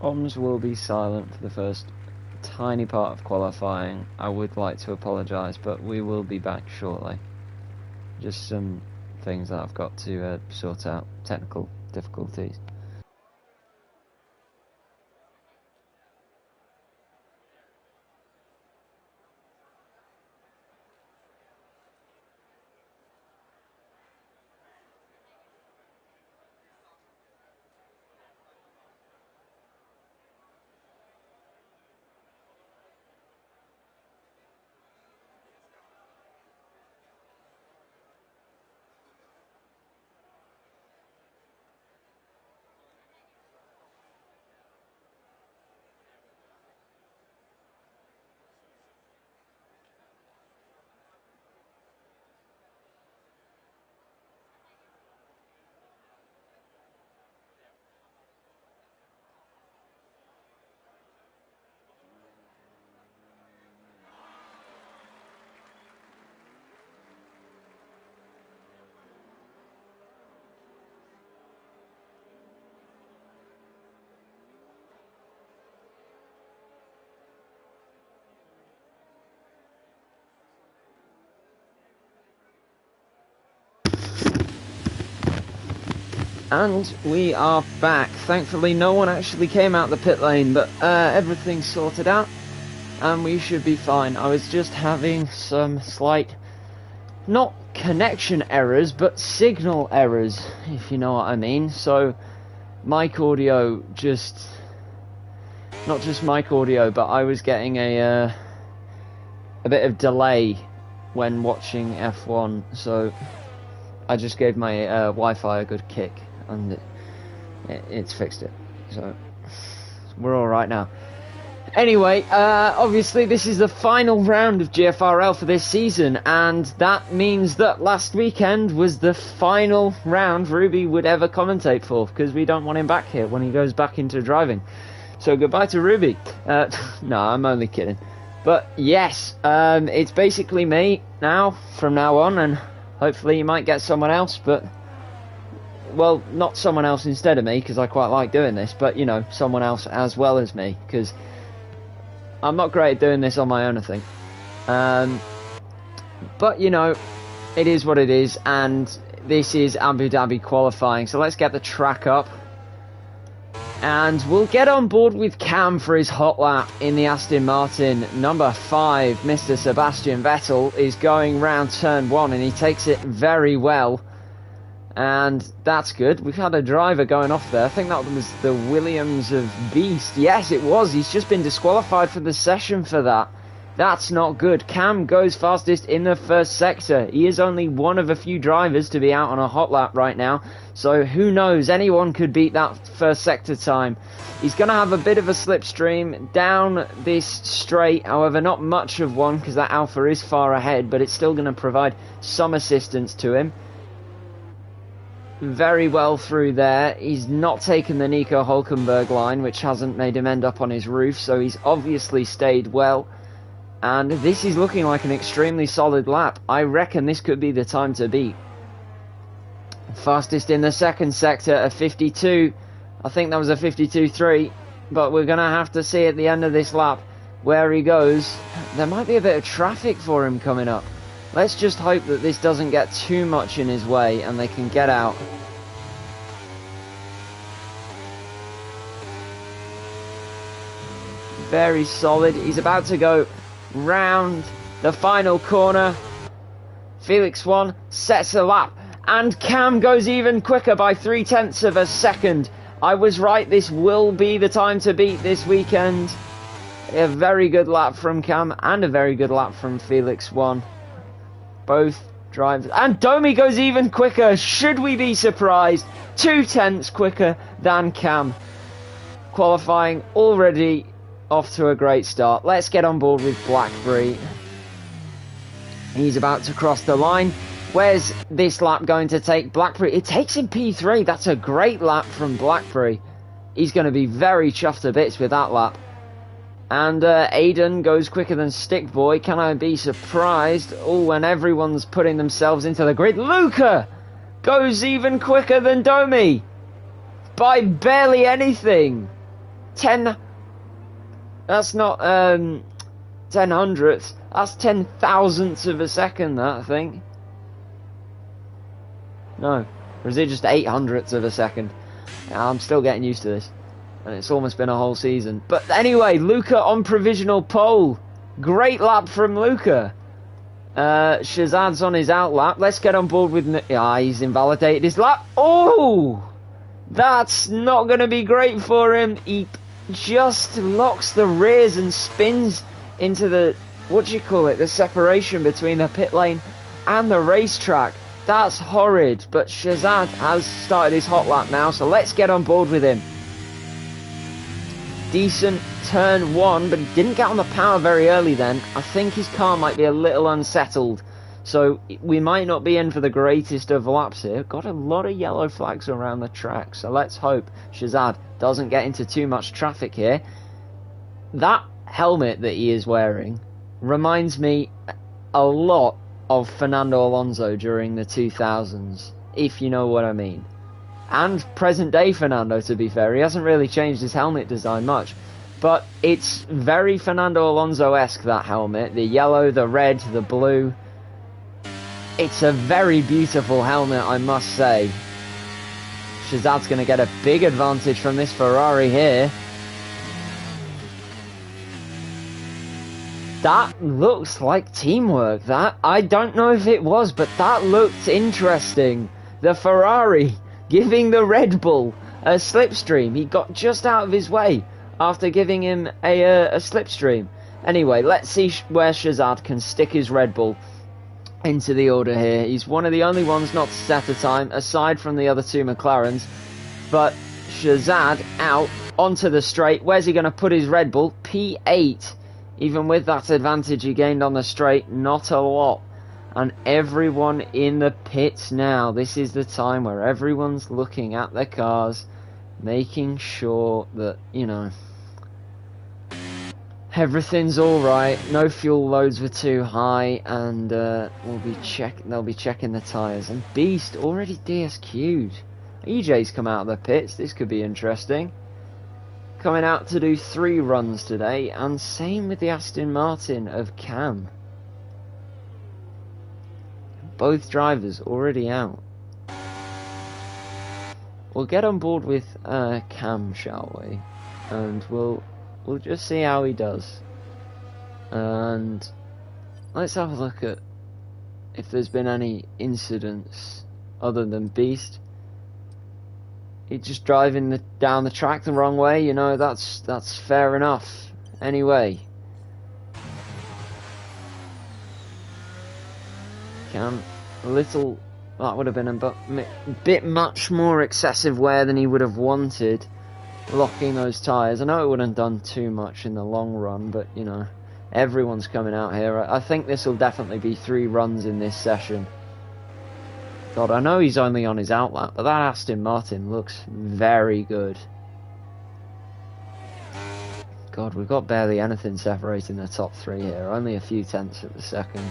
Comms will be silent for the first tiny part of qualifying. I would like to apologise, but we will be back shortly. Just some things that I've got to sort out, technical difficulties. And we are back. Thankfully no one actually came out the pit lane, but everything's sorted out and we should be fine. I was just having some slight, not connection errors, but signal errors, if you know what I mean. So mic audio just, not just mic audio, but I was getting a bit of delay when watching F1, so I just gave my Wi-Fi a good kick and it's fixed it, so we're all right now. Anyway, obviously this is the final round of GFRL for this season, and that means that last weekend was the final round Ruby would ever commentate for, because we don't want him back here when he goes back into driving. So goodbye to Ruby. No, I'm only kidding. But yes, it's basically me now, from now on, and hopefully you might get someone else, but, well, not someone else instead of me, because I quite like doing this, but, you know, someone else as well as me, because I'm not great at doing this on my own, I think. But, you know, it is what it is, and this is Abu Dhabi qualifying, so let's get the track up. And we'll get on board with Cam for his hot lap in the Aston Martin. Number 5, Mr. Sebastian Vettel, is going round turn 1, and he takes it very well. And that's good. We've had a driver going off there. I think that was the Williams of Beast. Yes, it was. He's just been disqualified for the session for that. That's not good. Cam goes fastest in the first sector. He is only one of a few drivers to be out on a hot lap right now. So who knows? Anyone could beat that first sector time. He's going to have a bit of a slipstream down this straight. However, not much of one because that Alpha is far ahead. But it's still going to provide some assistance to him. Very well through there. He's not taken the Nico Hulkenberg line, which hasn't made him end up on his roof. So he's obviously stayed well. And this is looking like an extremely solid lap. I reckon this could be the time to beat. Fastest in the second sector, a 52. I think that was a 52.3. But we're going to have to see at the end of this lap where he goes. There might be a bit of traffic for him coming up. Let's just hope that this doesn't get too much in his way and they can get out. Very solid. He's about to go round the final corner. Felix 1 sets a lap, and Cam goes even quicker by 0.3 of a second. I was right, this will be the time to beat this weekend. A very good lap from Cam and a very good lap from Felix 1. Both drivers, and Domi goes even quicker. Should we be surprised? 0.2 quicker than Cam. Qualifying already off to a great start. Let's get on board with Blackberry. He's about to cross the line. Where's this lap going to take Blackberry? It takes him P3. That's a great lap from Blackberry. He's going to be very chuffed to bits with that lap. And Aiden goes quicker than Stickboy. Can I be surprised? Oh, when everyone's putting themselves into the grid. Luca goes even quicker than Domi by barely anything. 10... That's not 10 hundredths. That's 10 thousandths of a second, that, I think. No. Or is it just 8 hundredths of a second? Yeah, I'm still getting used to this. And it's almost been a whole season. But anyway, Luca on provisional pole. Great lap from Luca. Shazad's on his out lap. Let's get on board with... he's invalidated his lap. Oh! That's not going to be great for him. He just locks the rears and spins into the... what do you call it? The separation between the pit lane and the racetrack. That's horrid. But Shazad has started his hot lap now, so let's get on board with him. Decent turn 1, but he didn't get on the power very early then. I think his car might be a little unsettled, so we might not be in for the greatest of laps here. Got a lot of yellow flags around the track, so let's hope Shazad doesn't get into too much traffic here. That helmet that he is wearing reminds me a lot of Fernando Alonso during the 2000s, if you know what I mean. And present day Fernando, to be fair. He hasn't really changed his helmet design much. But it's very Fernando Alonso-esque, that helmet. The yellow, the red, the blue. It's a very beautiful helmet, I must say. Shazad's going to get a big advantage from this Ferrari here. That looks like teamwork, that. I don't know if it was, but that looked interesting. The Ferrari giving the Red Bull a slipstream. He got just out of his way after giving him a slipstream. Anyway, let's see where Shazad can stick his Red Bull into the order here. He's one of the only ones not to set a time, aside from the other two McLarens. But Shazad out onto the straight. Where's he going to put his Red Bull? P8. Even with that advantage he gained on the straight, not a lot. And everyone in the pits now. This is the time where everyone's looking at their cars, making sure that, you know, everything's all right. No fuel loads were too high, and they'll be checking the tyres. And Beast already DSQ'd. EJ's come out of the pits. This could be interesting. Coming out to do 3 runs today, and same with the Aston Martin of Cam. Both drivers already out. We'll get on board with Cam, shall we? And we'll just see how he does. And let's have a look at if there's been any incidents other than Beast. He's just driving down the track the wrong way, you know, that's fair enough. Anyway. Cam, that would have been a bit much more excessive wear than he would have wanted, locking those tyres. I know it wouldn't have done too much in the long run, but, you know, everyone's coming out here. I think this will definitely be 3 runs in this session. God, I know he's only on his outlap, but that Aston Martin looks very good. God, we've got barely anything separating the top 3 here. Only a few tenths of a second.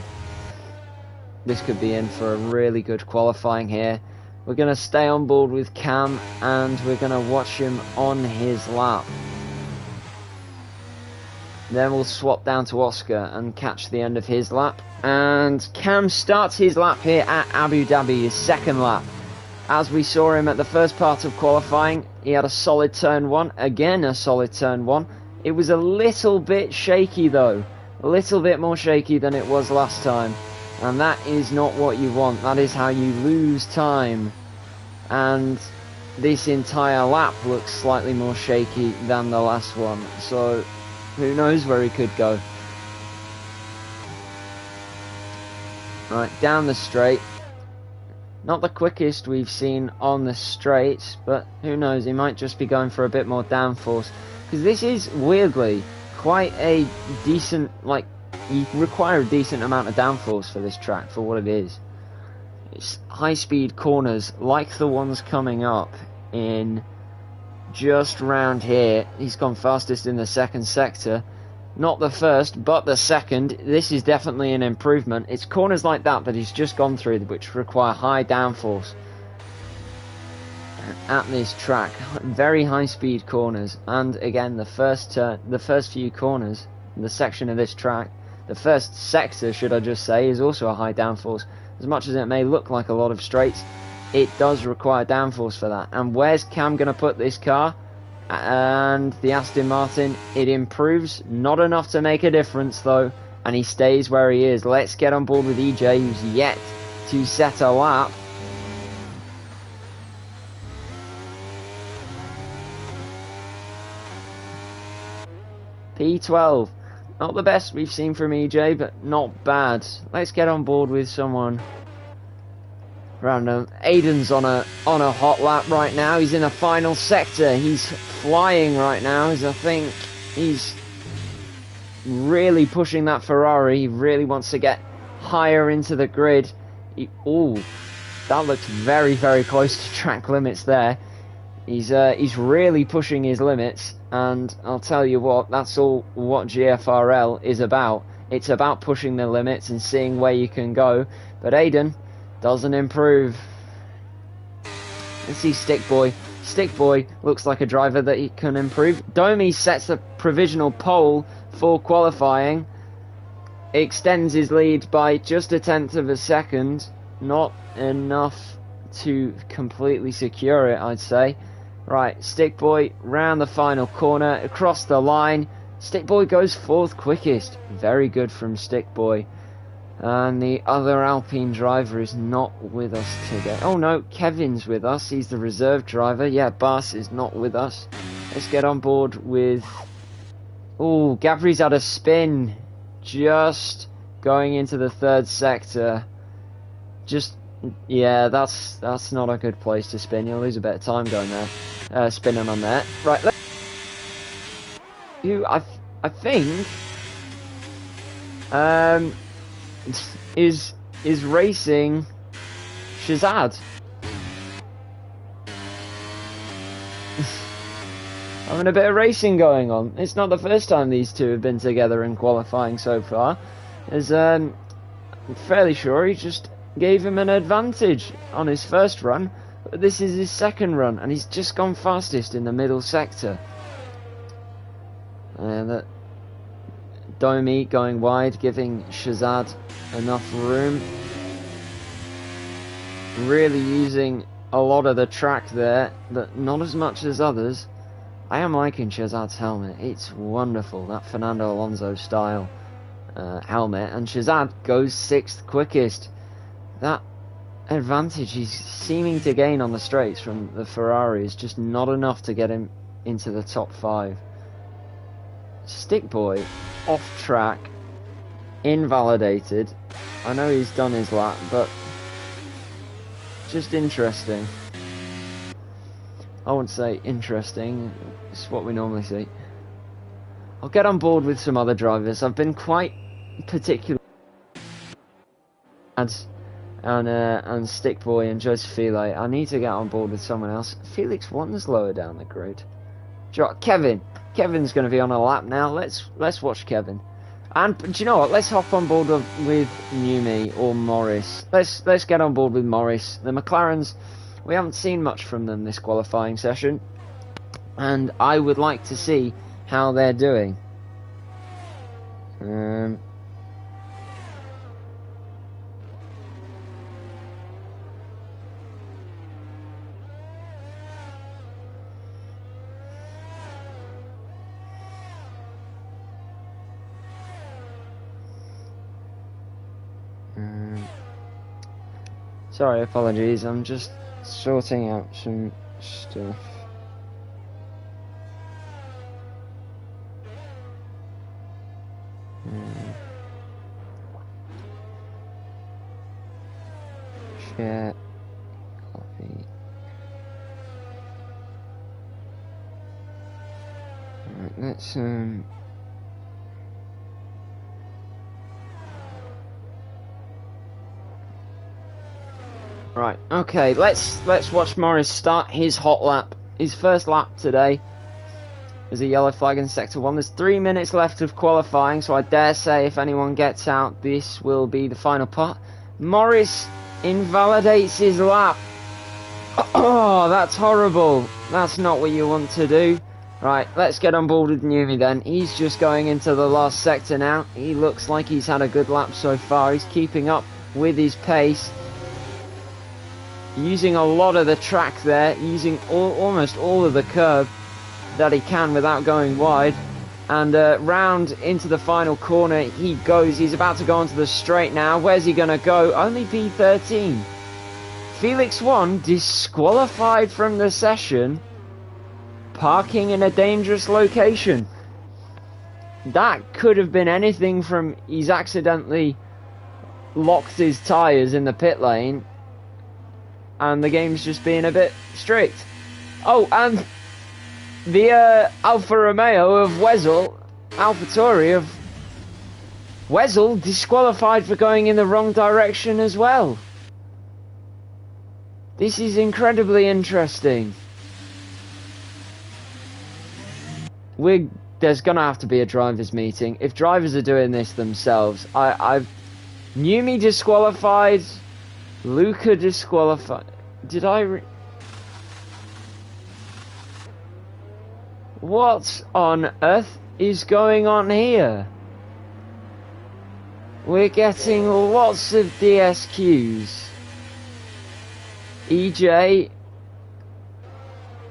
This could be in for a really good qualifying here. We're going to stay on board with Cam, and we're going to watch him on his lap. Then we'll swap down to Oscar and catch the end of his lap. And Cam starts his lap here at Abu Dhabi, his second lap. As we saw him at the first part of qualifying, he had a solid turn 1. Again, a solid turn 1. It was a little bit shaky though. A little bit more shaky than it was last time. And that is not what you want. That is how you lose time. And this entire lap looks slightly more shaky than the last one. So who knows where he could go. Right, down the straight. Not the quickest we've seen on the straights, but who knows, he might just be going for a bit more downforce. Because this is, weirdly, quite a decent, like, you require a decent amount of downforce for this track, for what it is. It's high-speed corners, like the ones coming up in just round here. He's gone fastest in the second sector. Not the first, but the second. This is definitely an improvement. It's corners like that he's just gone through, which require high downforce. at this track. Very high speed corners, and again the first few corners, the section of this track, the first sector should I just say, is also a high downforce. As much as it may look like a lot of straights, it does require downforce for that. And where's Cam going to put this car? And the Aston Martin, it improves, not enough to make a difference though, and he stays where he is. Let's get on board with EJ, who's yet to set a lap. P12, not the best we've seen from EJ, but not bad. Let's get on board with someone random. Aiden's on a hot lap right now. He's in the final sector. He's flying right now. I think he's really pushing that Ferrari. He really wants to get higher into the grid. Oh, that looks very, very close to track limits there. He's really pushing his limits, and I'll tell you what, that's all what GFRL is about. It's about pushing the limits and seeing where you can go. But Aiden doesn't improve. Let's see Stick Boy. Stick Boy looks like a driver that he can improve. Domi sets a provisional pole for qualifying. Extends his lead by just a tenth of a second. Not enough to completely secure it, I'd say. Right, Stick Boy round the final corner, across the line. Stick Boy goes fourth quickest. Very good from Stick Boy. And the other Alpine driver is not with us today. Oh no, Kevin's with us. He's the reserve driver. Yeah, Bas is not with us. Let's get on board with... Oh, Gabri's had a spin. Just going into the third sector. Yeah, that's not a good place to spin. You'll lose a bit of time going there, spinning on there. Right, I think is racing Shazad. Having a bit of racing going on. It's not the first time these two have been together in qualifying so far. I'm fairly sure he just gave him an advantage on his first run, but this is his second run, and he's just gone fastest in the middle sector. And Domi going wide, giving Shazad enough room. Really using a lot of the track there, but not as much as others. I am liking Shazad's helmet. It's wonderful, that Fernando Alonso style helmet, and Shazad goes sixth quickest. That advantage he's seeming to gain on the straights from the Ferrari is just not enough to get him into the top 5. Stick Boy off track, invalidated. I know he's done his lap, but just interesting. I wouldn't say interesting, it's what we normally see. I'll get on board with some other drivers. I've been quite particular and Stick Boy and Joseph File. I need to get on board with someone else. Felix Wander's lower down the grid. Kevin's going to be on a lap now. Let's watch Kevin. And do you know what? Let's hop on board with Newmy or Morris. Let's get on board with Morris. The McLarens, we haven't seen much from them this qualifying session, and I would like to see how they're doing. Sorry, apologies, I'm just sorting out some stuff. Share, copy. Alright, let's Right, okay, let's watch Morris start his hot lap. His first lap today. There's a yellow flag in Sector 1. There's 3 minutes left of qualifying, so I dare say if anyone gets out, this will be the final part. Morris invalidates his lap. Oh, that's horrible. That's not what you want to do. Right, let's get on board with Numi then. He's just going into the last sector now. He looks like he's had a good lap so far. He's keeping up with his pace. Using a lot of the track there. Using almost all of the curb that he can without going wide. And round into the final corner he goes. He's about to go onto the straight now. Where's he going to go? Only P13. Felix 1 disqualified from the session, parking in a dangerous location. That could have been anything from he's accidentally locked his tyres in the pit lane and the game's just being a bit strict. Oh, and the Alfa Romeo of Wesel, AlphaTauri of Wesel, disqualified for going in the wrong direction as well. This is incredibly interesting. There's gonna have to be a drivers' meeting. If drivers are doing this themselves, Numi disqualified, Luca disqualified. Did I? What on earth is going on here? We're getting lots of DSQs. EJ,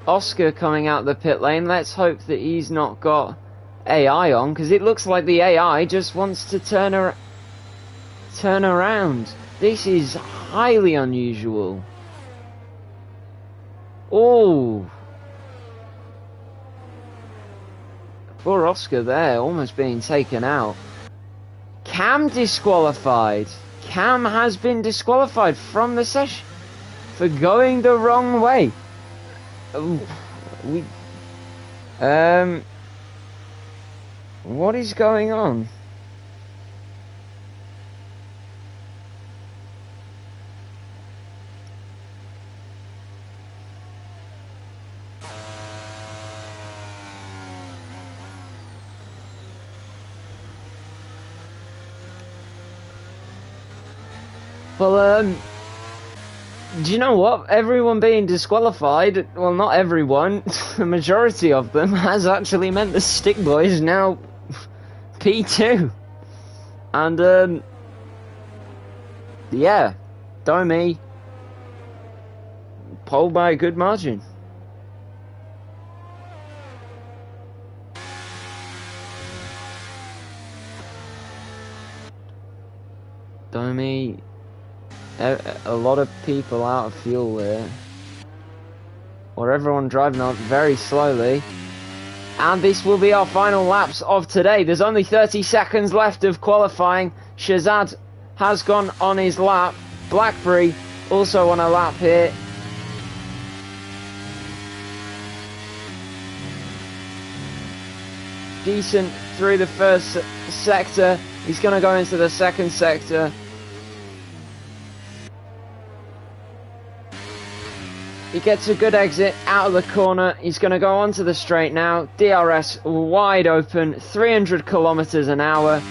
Oscar coming out the pit lane. Let's hope that he's not got AI on, because it looks like the AI just wants to turn around. This is highly unusual. Oh, poor Oscar there, almost being taken out. Cam disqualified. Cam has been disqualified from the session for going the wrong way. What is going on? Well, do you know what? Everyone being disqualified, well, not everyone, the majority of them, has actually meant the Stick Boy is now P2. And, yeah, Domi, pole by a good margin. Domi, a lot of people out of fuel there, or everyone driving on very slowly. And this will be our final laps of today. There's only 30 seconds left of qualifying. Shazad has gone on his lap. Blackberry also on a lap here. Decent through the first sector. He's going to go into the second sector. He gets a good exit out of the corner. He's going to go onto the straight now. DRS wide open, 300 kilometers an hour.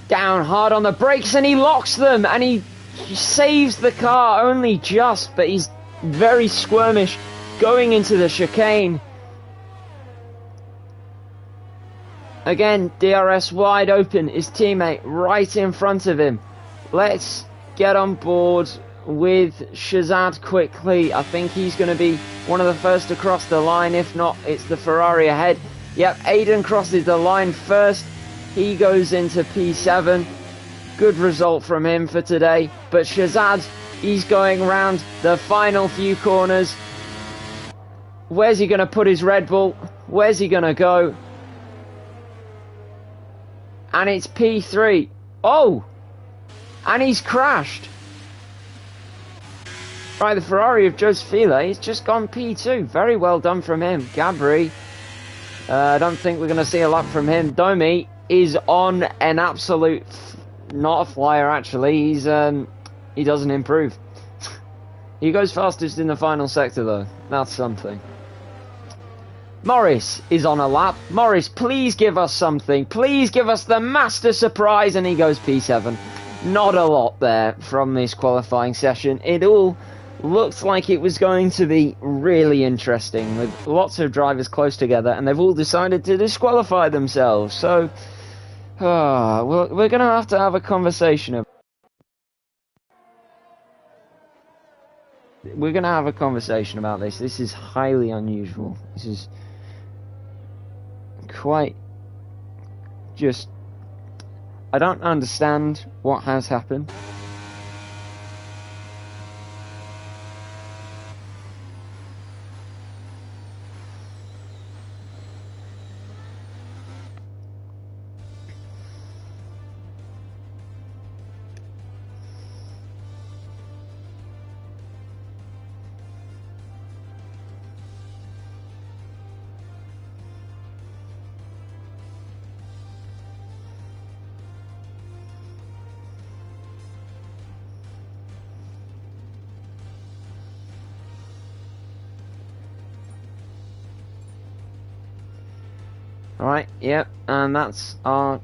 Down hard on the brakes and he locks them and he saves the car only just, but he's very squirmish going into the chicane. Again, DRS wide open, his teammate right in front of him. Let's get on board with Shazad quickly. I think he's going to be one of the first to cross the line. If not, it's the Ferrari ahead. Yep, Aiden crosses the line first. He goes into P7. Good result from him for today. But Shazad, he's going round the final few corners. Where's he going to put his Red Bull? Where's he going to go? And it's P3. Oh! And he's crashed. Right, the Ferrari of Josefile, he's just gone P2. Very well done from him. Gabri, I don't think we're going to see a lot from him. Domi is on an absolute... not a flyer, actually. He doesn't improve. He goes fastest in the final sector, though. That's something. Morris is on a lap. Morris, please give us something. Please give us the master surprise. And he goes P7. Not a lot there from this qualifying session. It all looked like it was going to be really interesting with lots of drivers close together, and they've all decided to disqualify themselves. So, we're going to have a conversation. We're going to have a conversation about this. This is highly unusual. This is quite just... I don't understand what has happened. Alright, yep, and that's our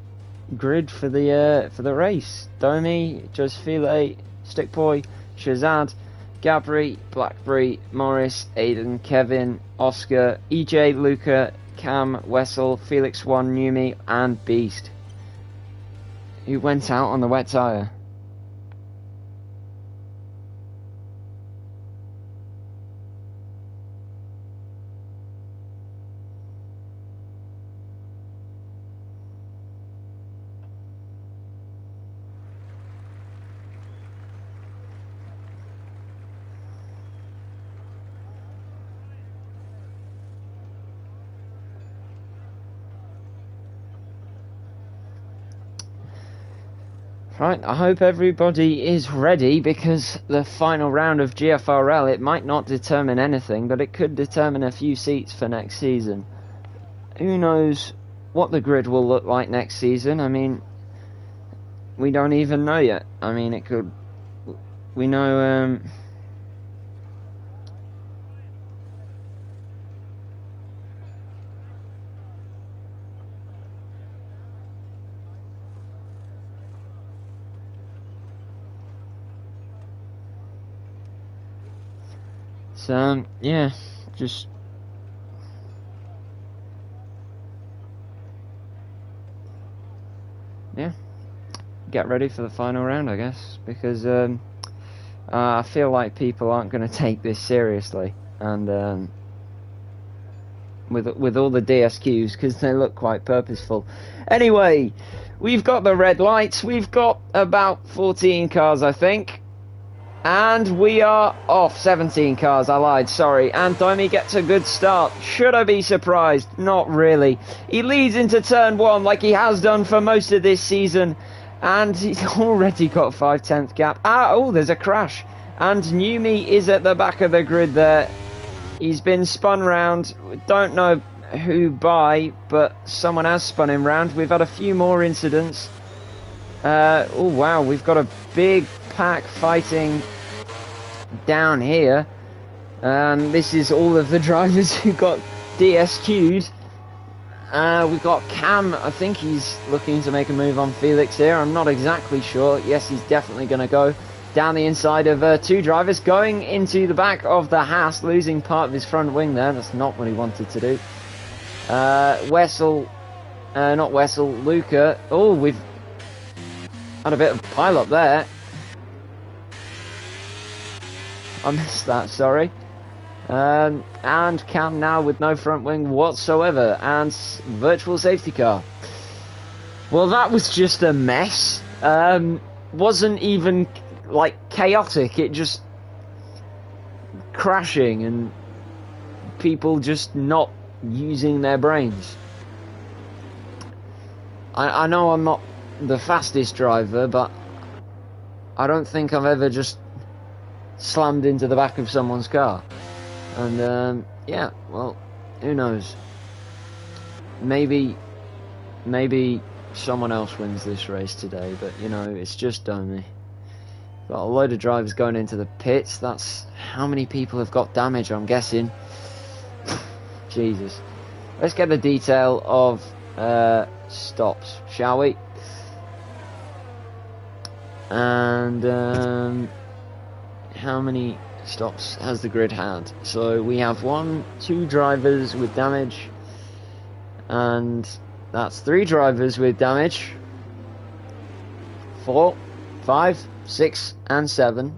grid for the race. Domi, Josefile, Stickboy, Shazad, Gabri, Blackberry, Morris, Aiden, Kevin, Oscar, EJ, Luca, Cam, Wessel, Felix One, Numi, and Beast, who went out on the wet tyre. Right, I hope everybody is ready, because the final round of GFRL, it might not determine anything, but it could determine a few seats for next season. Who knows what the grid will look like next season? I mean, we don't even know yet. I mean, it could... We know... So, yeah, just... Yeah, get ready for the final round, I guess, because I feel like people aren't going to take this seriously, and with all the DSQs, because they look quite purposeful. Anyway, we've got the red lights, we've got about 14 cars, I think. And we are off. 17 cars, I lied, sorry. And Domi gets a good start. Should I be surprised? Not really. He leads into turn 1 like he has done for most of this season. And he's already got 5/10 gap. Oh, there's a crash. And Numi is at the back of the grid there. He's been spun round. Don't know who by, but someone has spun him round. We've had a few more incidents. Oh, wow, we've got a big pack fighting down here, and this is all of the drivers who got DSQ'd. We've got Cam, I think he's looking to make a move on Felix here, I'm not exactly sure. Yes, he's definitely going to go down the inside of two drivers, going into the back of the Haas, losing part of his front wing there. That's not what he wanted to do. Luca. Oh, we've had a bit of pile up there. I missed that, sorry. And Cam now with no front wing whatsoever, and virtual safety car. Well, that was just a mess. Wasn't even like chaotic, it just crashing and people just not using their brains. I know I'm not the fastest driver, but I don't think I've ever just slammed into the back of someone's car. And yeah, well, who knows, maybe someone else wins this race today, but you know, it's just Domi. Got a load of drivers going into the pits. That's how many people have got damage, I'm guessing. Jesus. Let's get the detail of stops, shall we? And how many stops has the grid had? So we have 2 drivers with damage, and that's 3 drivers with damage. 4, 5, 6, and 7.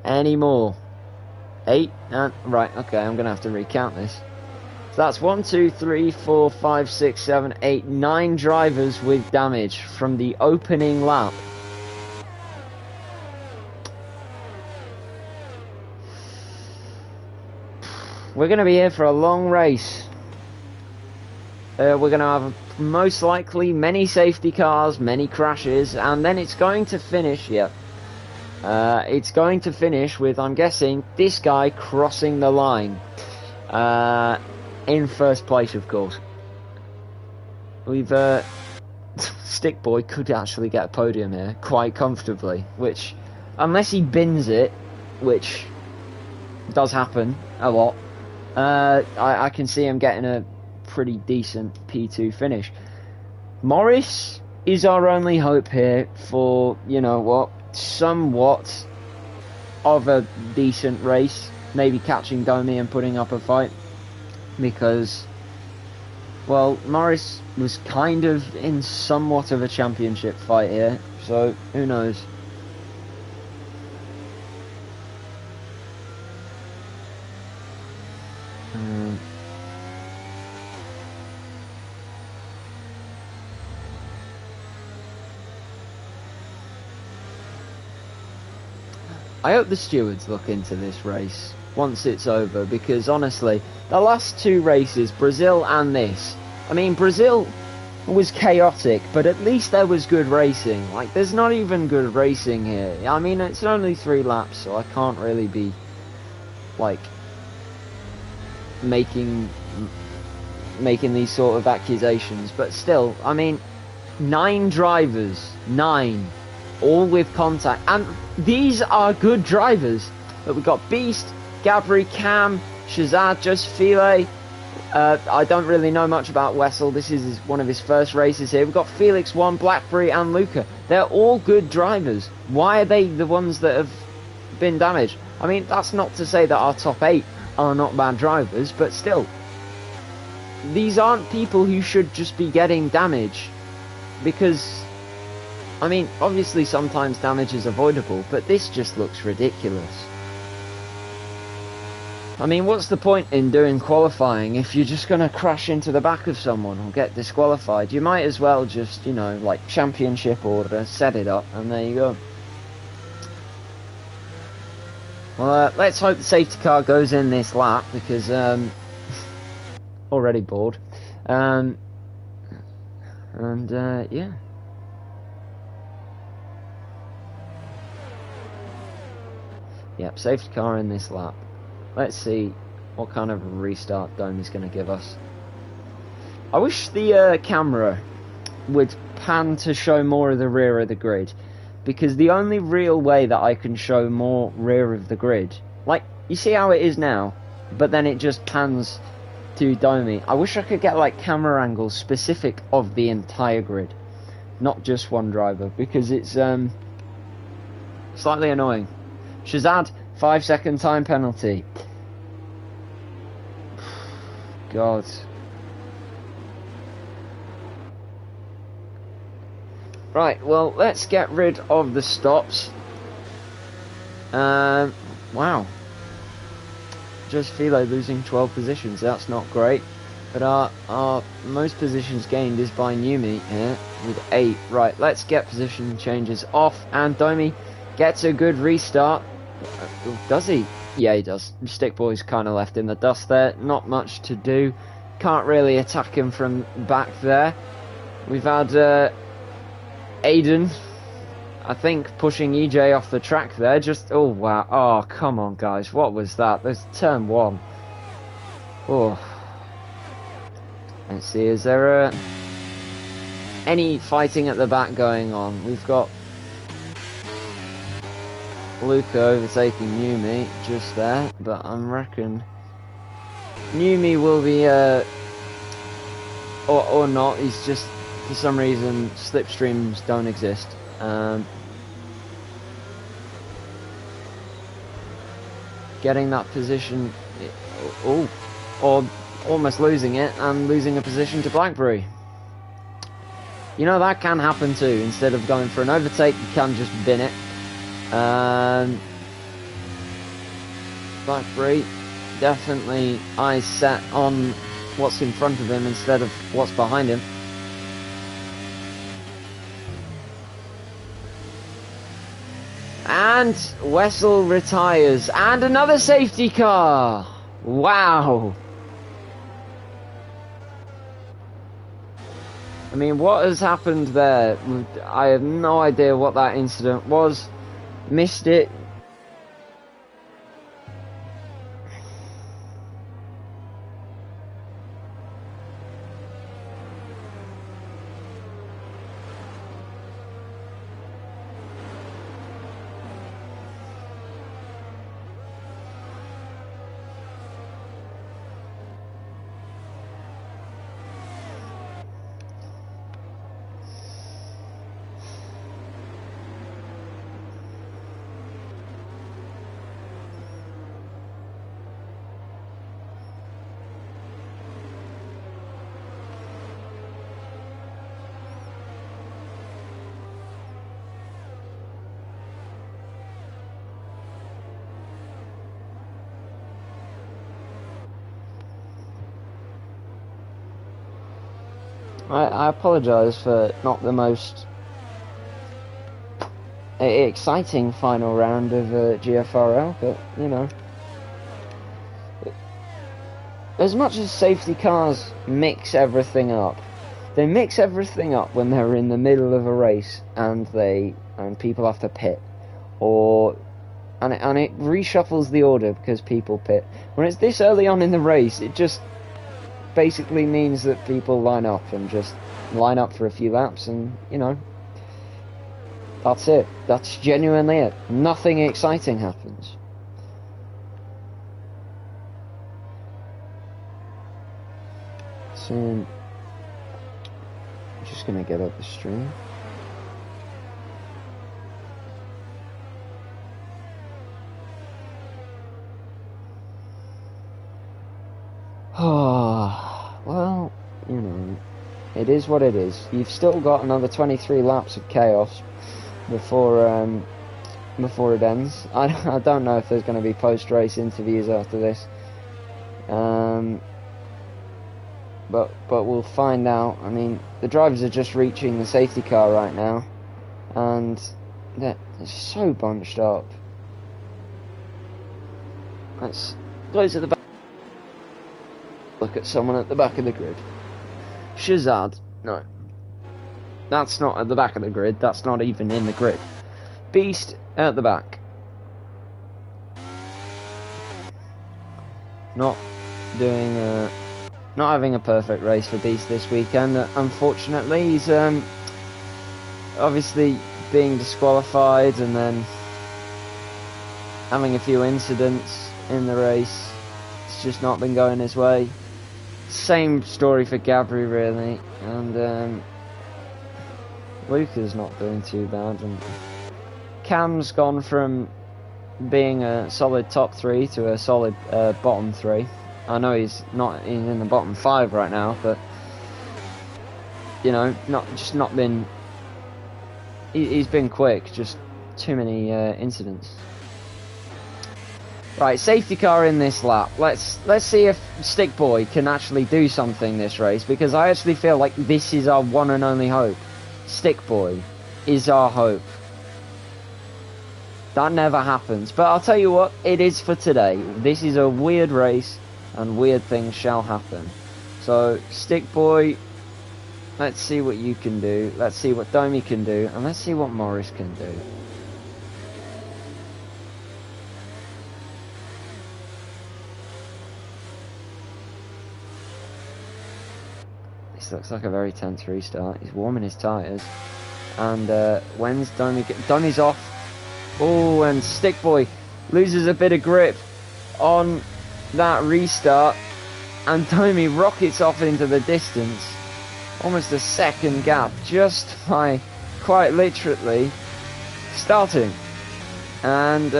Any more? 8 and right. Okay, I'm gonna have to recount this. So that's 1, 2, 3, 4, 5, 6, 7, 8, 9 drivers with damage from the opening lap. We're going to be here for a long race. We're going to have most likely many safety cars, many crashes, and then it's going to finish, it's going to finish with, I'm guessing, this guy crossing the line. In first place, of course. We've, Stick Boy could actually get a podium here, quite comfortably, which, unless he bins it, which does happen a lot, I can see him getting a pretty decent P2 finish. Morris is our only hope here for, you know what, somewhat of a decent race, maybe catching Domi and putting up a fight, because, well, Morris was kind of in somewhat of a championship fight here, so who knows. I hope the stewards look into this race once it's over, because honestly, the last 2 races, Brazil and this, I mean, Brazil was chaotic, but at least there was good racing. Like, there's not even good racing here. I mean, it's only 3 laps, so I can't really be, like, making these sort of accusations, but still, I mean, 9 drivers, 9, all with contact, and these are good drivers. But we've got Beast, Gabri, Cam, Shazad, just File. I don't really know much about Wessel. This is one of his first races here. We've got Felix, One, Blackberry, and Luca. They're all good drivers. Why are they the ones that have been damaged? I mean, that's not to say that our top 8 are not bad drivers, but still, these aren't people who should just be getting damage, because, I mean, obviously sometimes damage is avoidable, but this just looks ridiculous. I mean, what's the point in doing qualifying if you're just going to crash into the back of someone or get disqualified? You might as well just, you know, like championship order, set it up, and there you go. Well, let's hope the safety car goes in this lap, because, already bored. Yeah. Yep, safety car in this lap. Let's see what kind of restart Dome is going to give us. I wish the camera would pan to show more of the rear of the grid, because the only real way that I can show more rear of the grid, like, you see how it is now, but then it just pans to Domi. I wish I could get, like, camera angles specific of the entire grid, not just one driver, because it's slightly annoying. Shazad, 5-second time penalty. God. Right, well, let's get rid of the stops. Wow. Just Philo losing 12 positions, that's not great. But our most positions gained is by Numi here with 8. Right, let's get position changes off, and Domi gets a good restart. Does he? Yeah, he does. Stick Boy's kind of left in the dust there. Not much to do. Can't really attack him from back there. We've had Aiden, I think, pushing EJ off the track there. Just, oh wow. Oh, come on, guys. What was that? There's turn 1. Oh. Let's see, is there any fighting at the back going on? We've got Luca overtaking Yumi just there, but I reckon Numi will be, or not, he's just, for some reason, slipstreams don't exist. Getting that position, or almost losing it, and losing a position to Blackberry. You know, that can happen too. Instead of going for an overtake, you can just bin it. Blackberry, definitely eyes set on what's in front of him instead of what's behind him. And Wessel retires. And another safety car! Wow! I mean, what has happened there? I have no idea what that incident was. Missed it. I apologise for not the most exciting final round of GFRL, but, you know, as much as safety cars mix everything up, they mix everything up when they're in the middle of a race and people have to pit, and it reshuffles the order because people pit. When it's this early on in the race, it just basically means that people line up and just line up for a few laps, and, you know, that's it. That's genuinely it. Nothing exciting happens. So, I'm just gonna get up the stream. Well, you know, it is what it is. You've still got another 23 laps of chaos before it ends. I don't know if there's going to be post-race interviews after this, but we'll find out. I mean, the drivers are just reaching the safety car right now, and they're so bunched up. Let's go to the back. Look at someone at the back of the grid. Shazad. No. That's not at the back of the grid. That's not even in the grid. Beast at the back. Not having a perfect race for Beast this weekend. Unfortunately, he's obviously being disqualified and then having a few incidents in the race. It's just not been going his way. Same story for Gabri, really, and Luca's not doing too bad, and Cam's gone from being a solid top 3 to a solid bottom 3. I know he's in the bottom 5 right now, but, you know, not been. He's been quick, just too many incidents. Right, safety car in this lap. Let's see if Stick Boy can actually do something this race, because I actually feel like this is our one and only hope. Stick Boy is our hope. That never happens, but I'll tell you what, it is for today. This is a weird race, and weird things shall happen. So, Stick Boy, let's see what you can do. Let's see what Domi can do, and let's see what Morris can do. This looks like a very tense restart. He's warming his tyres. And when's Domi? Domi's off. Oh, and Stick Boy loses a bit of grip on that restart. and Domi rockets off into the distance. Almost a second gap, just by quite literally starting. And,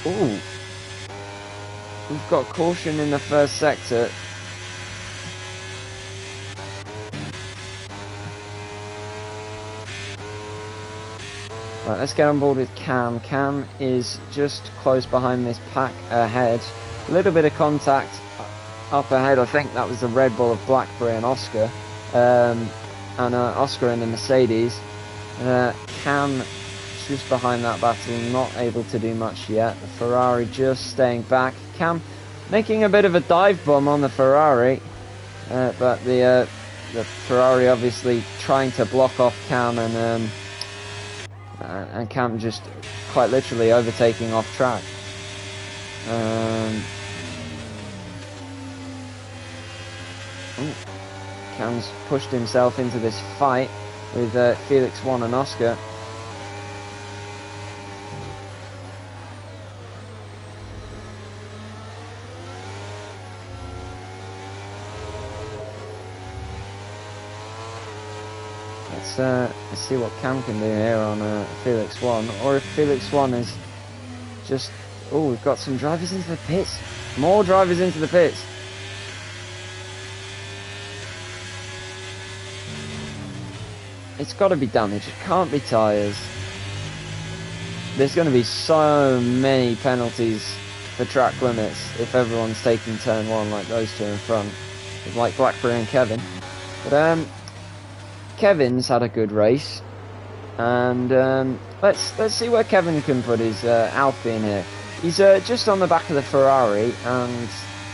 ooh, we've got caution in the first sector. Right, let's get on board with Cam. Cam is just close behind this pack ahead. A little bit of contact up ahead. I think that was the Red Bull of Blackberry and Oscar. Oscar in the Mercedes. Cam just behind that battle, not able to do much yet. The Ferrari just staying back. Cam making a bit of a dive bomb on the Ferrari, but the Ferrari obviously trying to block off Cam, and Cam just quite literally overtaking off track. Cam's pushed himself into this fight with Felix 1 and Oscar. Let's see what Cam can do here on Felix 1, or if Felix 1 is just... Oh, we've got some drivers into the pits. More drivers into the pits. It's got to be damage. It can't be tyres. There's going to be so many penalties for track limits if everyone's taking turn 1 like those two in front, like Blackberry and Kevin. But Kevin's had a good race, and let's see where Kevin can put his Alpine here. He's just on the back of the Ferrari, and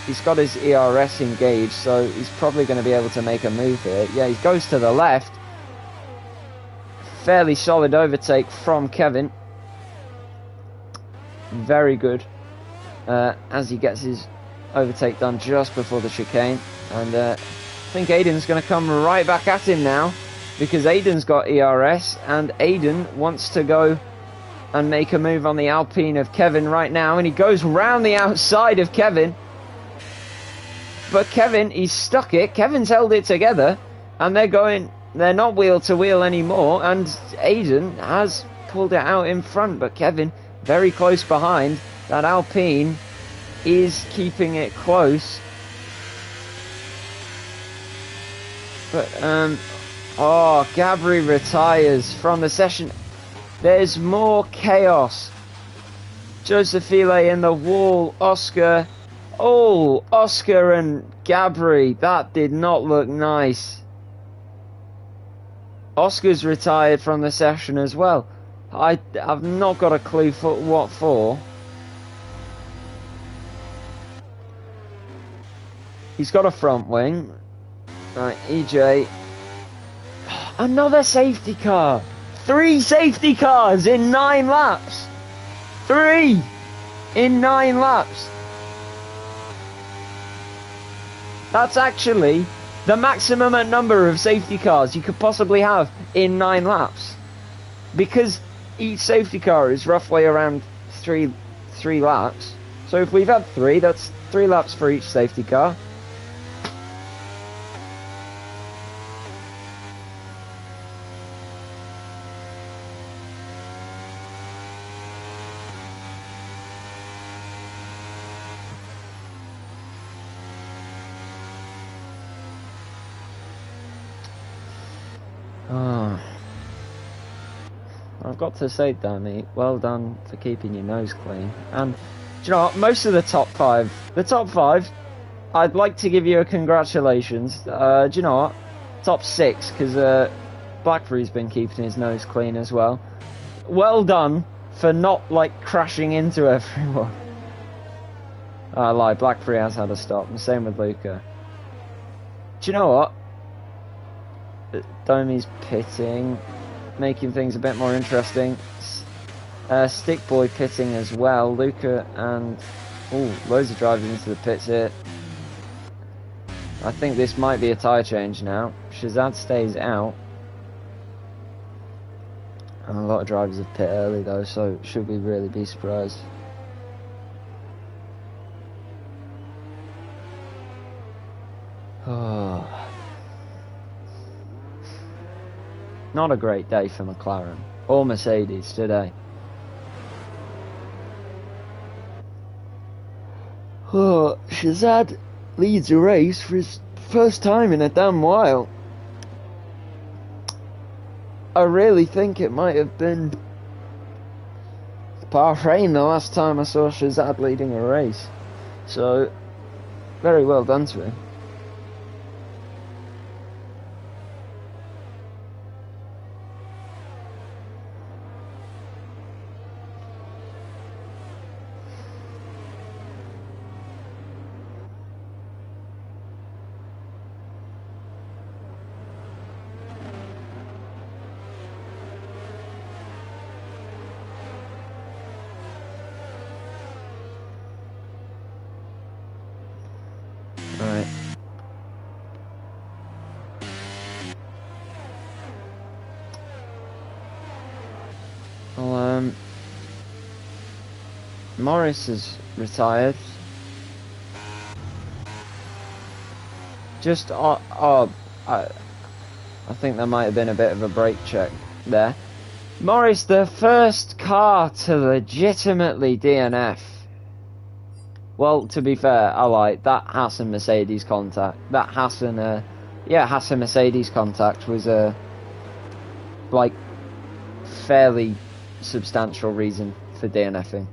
he's got his ERS engaged, so he's probably going to be able to make a move here. Yeah, he goes to the left. Fairly solid overtake from Kevin. Very good. As he gets his overtake done just before the chicane. And I think Aiden's going to come right back at him now, because Aiden's got ERS, and Aiden wants to go and make a move on the Alpine of Kevin right now, and he goes round the outside of Kevin. But Kevin, he's stuck it. Kevin's held it together, and they're not wheel to wheel anymore, and Aiden has pulled it out in front, but Kevin very close behind. That Alpine is keeping it close. But, oh, Gabri retires from the session. There's more chaos. Joseph File in the wall. Oscar. Oh, Oscar and Gabri. That did not look nice. Oscar's retired from the session as well. I've not got a clue for what for. He's got a front wing. Right, EJ. Another safety car. 3 safety cars in 9 laps. 3 in 9 laps. That's actually the maximum number of safety cars you could possibly have in 9 laps. Because each safety car is roughly around 3 laps. So if we've had 3, that's 3 laps for each safety car. I've got to say, Danny, well done for keeping your nose clean. And, do you know what, most of the top 5, I'd like to give you a congratulations. Do you know what, top 6, because Blackberry's been keeping his nose clean as well. Well done for not, like, crashing into everyone. I lie, Blackberry has had a stop, and same with Luca. Do you know what? Domi's pitting, making things a bit more interesting. Stick Boy pitting as well. Luca and... Ooh, loads of drivers into the pits here. I think this might be a tyre change now. Shazad stays out. And a lot of drivers have pit early though, so should we really be surprised? Not a great day for McLaren or Mercedes today. Oh, Shazad leads a race for his first time in a damn while. I really think it might have been Bahrain the last time I saw Shazad leading a race. So, very well done to him. Right. Well, Morris has retired. Just, I think there might have been a bit of a brake check there. Morris, the first car to legitimately DNF. Well, to be fair, I like that Hassan Mercedes contact. That Hassan, Hassan Mercedes contact was like fairly substantial reason for DNFing.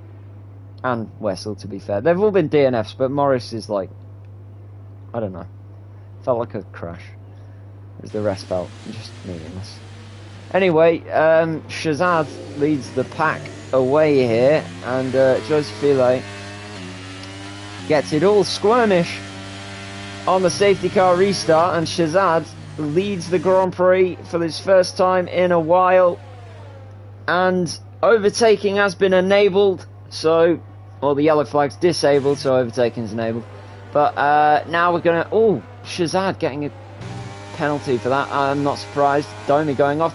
And Wessel, to be fair, they've all been DNFs, but Morris is like, I don't know, felt like a crash, as the rest felt just meaningless. Anyway, Shazad leads the pack away here, and Joseph File gets it all squirmish on the safety car restart, and Shazad leads the Grand Prix for his first time in a while, and overtaking has been enabled, so, well, the yellow flag's disabled, so overtaking's enabled, but now we're gonna, Shazad getting a penalty for that. I'm not surprised. Domi going off.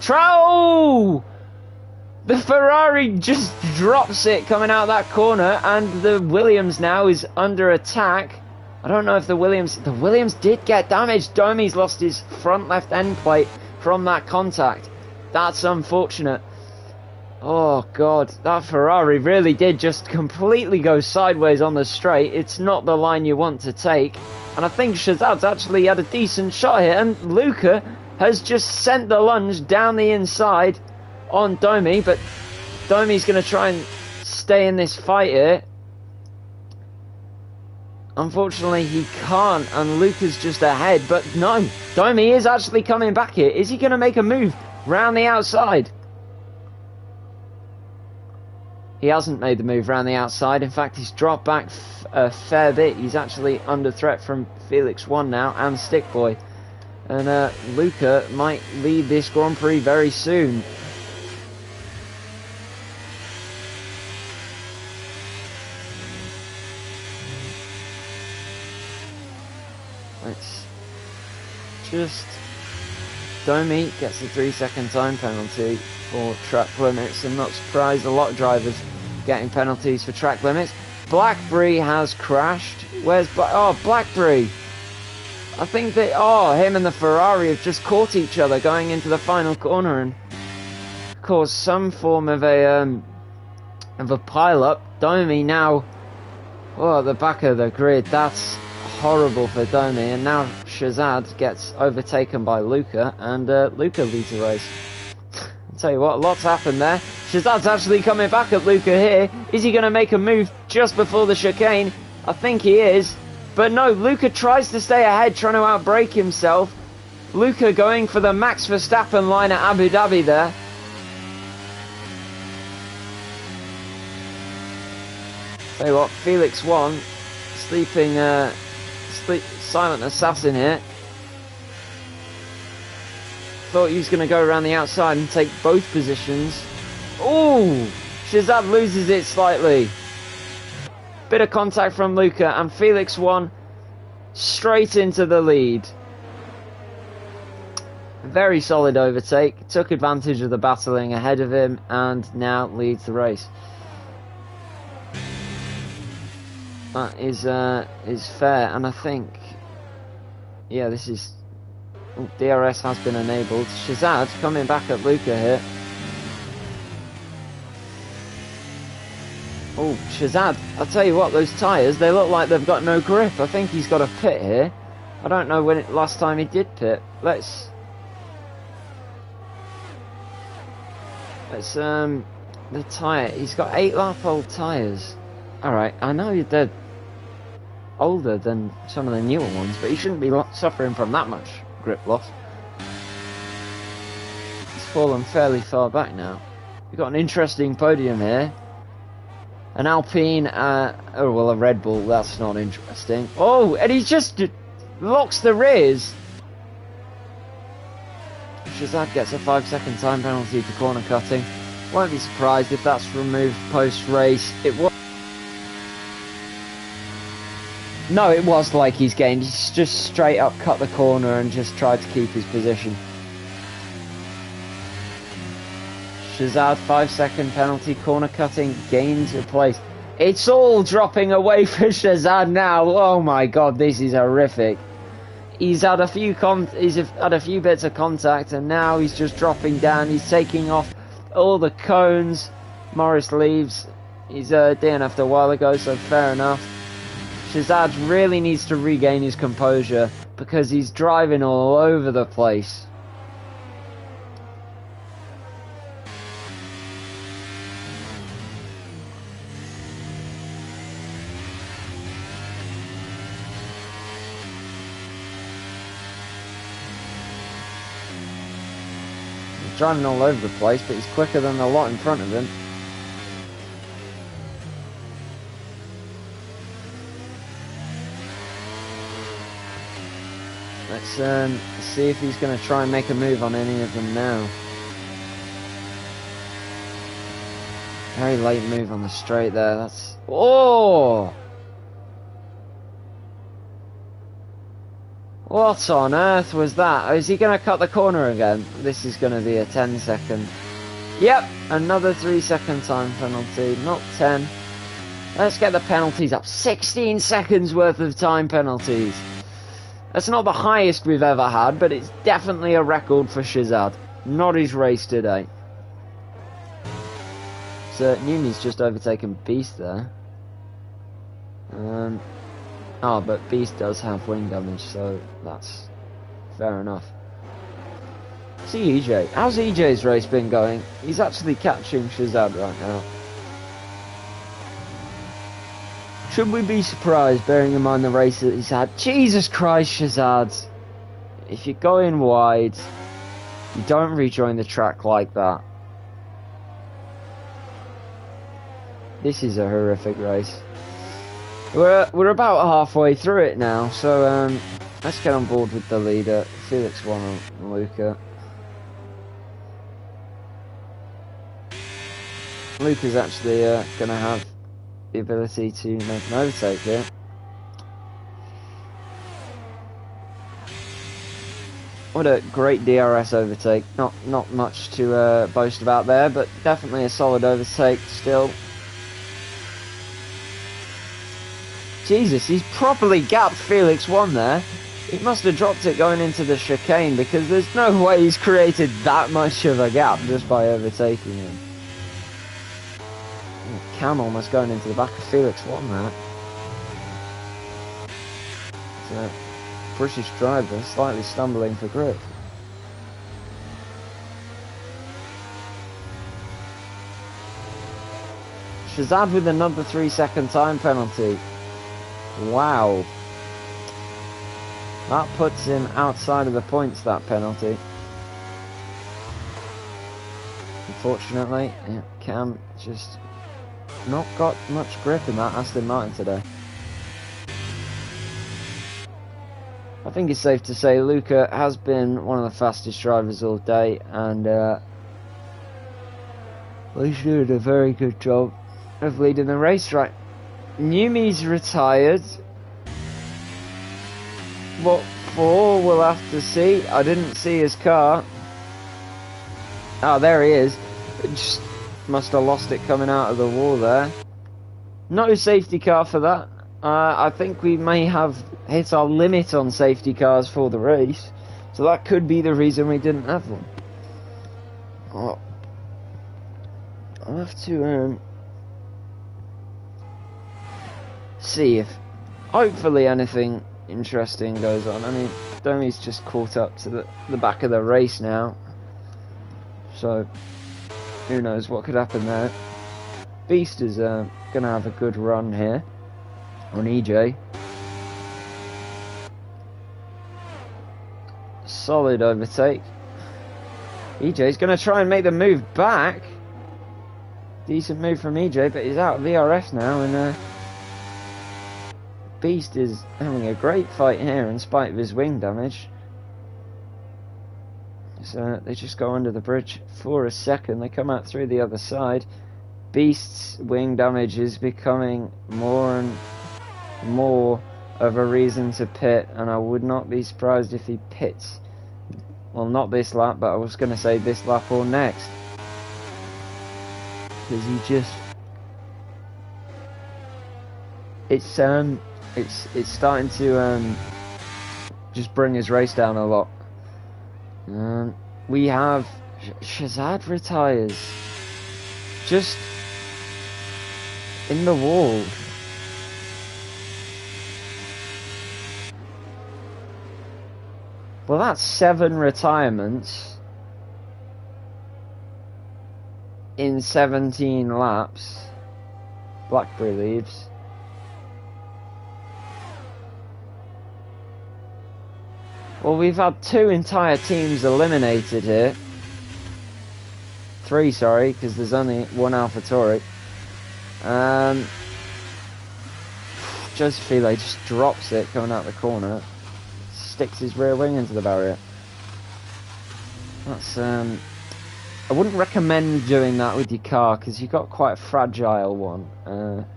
The Ferrari just drops it coming out of that corner, and the Williams now is under attack. I don't know if the Williams did get damaged. Domi's lost his front left end plate from that contact. That's unfortunate. Oh god, that Ferrari really did just completely go sideways on the straight. It's not the line you want to take. And I think Shazad's actually had a decent shot here, and Luca has just sent the lunge down the inside on Domi, but Domi's going to try and stay in this fight here. Unfortunately, he can't, and Luca's just ahead, but no, Domi is actually coming back here. Is he going to make a move round the outside? He hasn't made the move round the outside. In fact, he's dropped back a fair bit. He's actually under threat from Felix 1 now and Stickboy. And Luca might lead this Grand Prix very soon. Let's just... Domi gets the 3-second time penalty for track limits. I'm not surprised, a lot of drivers getting penalties for track limits. Blackberry has crashed. Where's Blackberry? I think that him and the Ferrari have just caught each other going into the final corner and caused some form of a pile-up. Domi now at the back of the grid. That's horrible for Domi, and now Shazad gets overtaken by Luca, and Luca leads the race. I'll tell you what, lots happened there. Shazad's actually coming back at Luca here. Is he going to make a move just before the chicane? I think he is. But no, Luca tries to stay ahead, trying to outbrake himself. Luca going for the Max Verstappen line at Abu Dhabi there. Tell you what, Felix 1, silent assassin here. Thought he was going to go around the outside and take both positions. Ooh, Shazad loses it slightly. Bit of contact from Luca, and Felix 1 straight into the lead. Very solid overtake. Took advantage of the battling ahead of him, and now leads the race. That is fair, and I think, yeah, this is Oh, DRS has been enabled. Shazad coming back at Luca here. Oh, Shazad, I'll tell you what, those tyres, they look like they've got no grip. I think he's got a pit here. I don't know when last time he did pit. Let's the tyre, he's got 8-lap-old tyres. Alright, I know they're older than some of the newer ones, but he shouldn't be suffering from that much grip loss. He's fallen fairly far back now. We've got an interesting podium here. An Alpine, oh well, a Red Bull, that's not interesting. Oh, and he just locks the rears. Shazad gets a 5-second time penalty for corner cutting. Won't be surprised if that's removed post-race. It was. No, it was like he's gained. He's just straight up cut the corner and just tried to keep his position. Shazad, 5-second penalty, corner cutting, gains a place. It's all dropping away for Shazad now. Oh my god, this is horrific. He's had a few bits of contact, and now he's just dropping down. He's taking off all the cones. Morris leaves. He's DNF'd a while ago, so fair enough. Shazad really needs to regain his composure because he's driving all over the place. Driving all over the place, but he's quicker than the lot in front of him. Let's see if he's going to try and make a move on any of them now. Very late move on the straight there. That's... Oh! What on earth was that? Is he going to cut the corner again? This is going to be a 10-second. Yep, another 3-second time penalty, not 10. Let's get the penalties up. 16 seconds worth of time penalties. That's not the highest we've ever had, but it's definitely a record for Shazad. Not his race today. So, Nuni's just overtaken Beast there. Oh, but Beast does have wing damage, so that's fair enough. See EJ. How's EJ's race been going? He's actually catching Shazad right now. Should we be surprised, bearing in mind the race that he's had? Jesus Christ, Shazad. If you're going wide, you don't rejoin the track like that. This is a horrific race. We're about halfway through it now, so let's get on board with the leader. Felix won on Luca. Luca's actually going to have the ability to make an overtake here. What a great DRS overtake. Not much to boast about there, but definitely a solid overtake still. Jesus, he's properly gapped Felix 1 there. He must have dropped it going into the chicane because there's no way he's created that much of a gap just by overtaking him. Cam almost going into the back of Felix 1 there. It's a British driver slightly stumbling for grip. Shazad with another 3-second time penalty. Wow. That puts him outside of the points, that penalty. Unfortunately, yeah, Cam just not got much grip in that Aston Martin today. I think it's safe to say Luca has been one of the fastest drivers all day, and he's doing a very good job of leading the race. Right, Numi's retired. What for? We'll have to see. I didn't see his car. Oh, there he is. It just must have lost it coming out of the wall there. No safety car for that. I think we may have hit our limit on safety cars for the race. So that could be the reason we didn't have one. Oh, I'll have to see if hopefully anything interesting goes on. I mean, Domi's just caught up to the back of the race now, so who knows what could happen there. Beast is gonna have a good run here on EJ. Solid overtake. EJ's gonna try and make the move back. Decent move from EJ, but he's out of VRS now, and Beast is having a great fight here in spite of his wing damage. So they just go under the bridge for a second. They come out through the other side. Beast's wing damage is becoming more and more of a reason to pit, and I would not be surprised if he pits. Well, not this lap, but I was going to say this lap or next. Because he just... It's starting to just bring his race down a lot. We have Shazad retires just in the wall. Well, that's 7 retirements in 17 laps. Blackberry leaves. Well, we've had 2 entire teams eliminated here. 3, sorry, because there's only 1 AlphaTauri. Josephile just drops it coming out the corner. Sticks his rear wing into the barrier. That's I wouldn't recommend doing that with your car, because you've got quite a fragile one.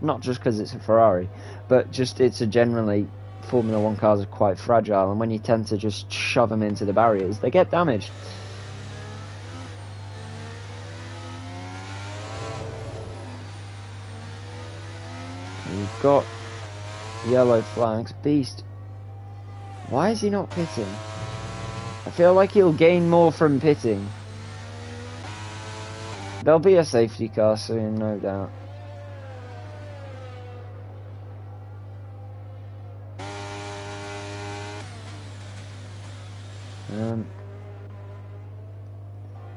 Not just because it's a Ferrari, but just it's a generally Formula 1 cars are quite fragile, and when you tend to just shove them into the barriers, they get damaged. We've got yellow flags. Beast, why is he not pitting? I feel like he'll gain more from pitting. There'll be a safety car soon, no doubt.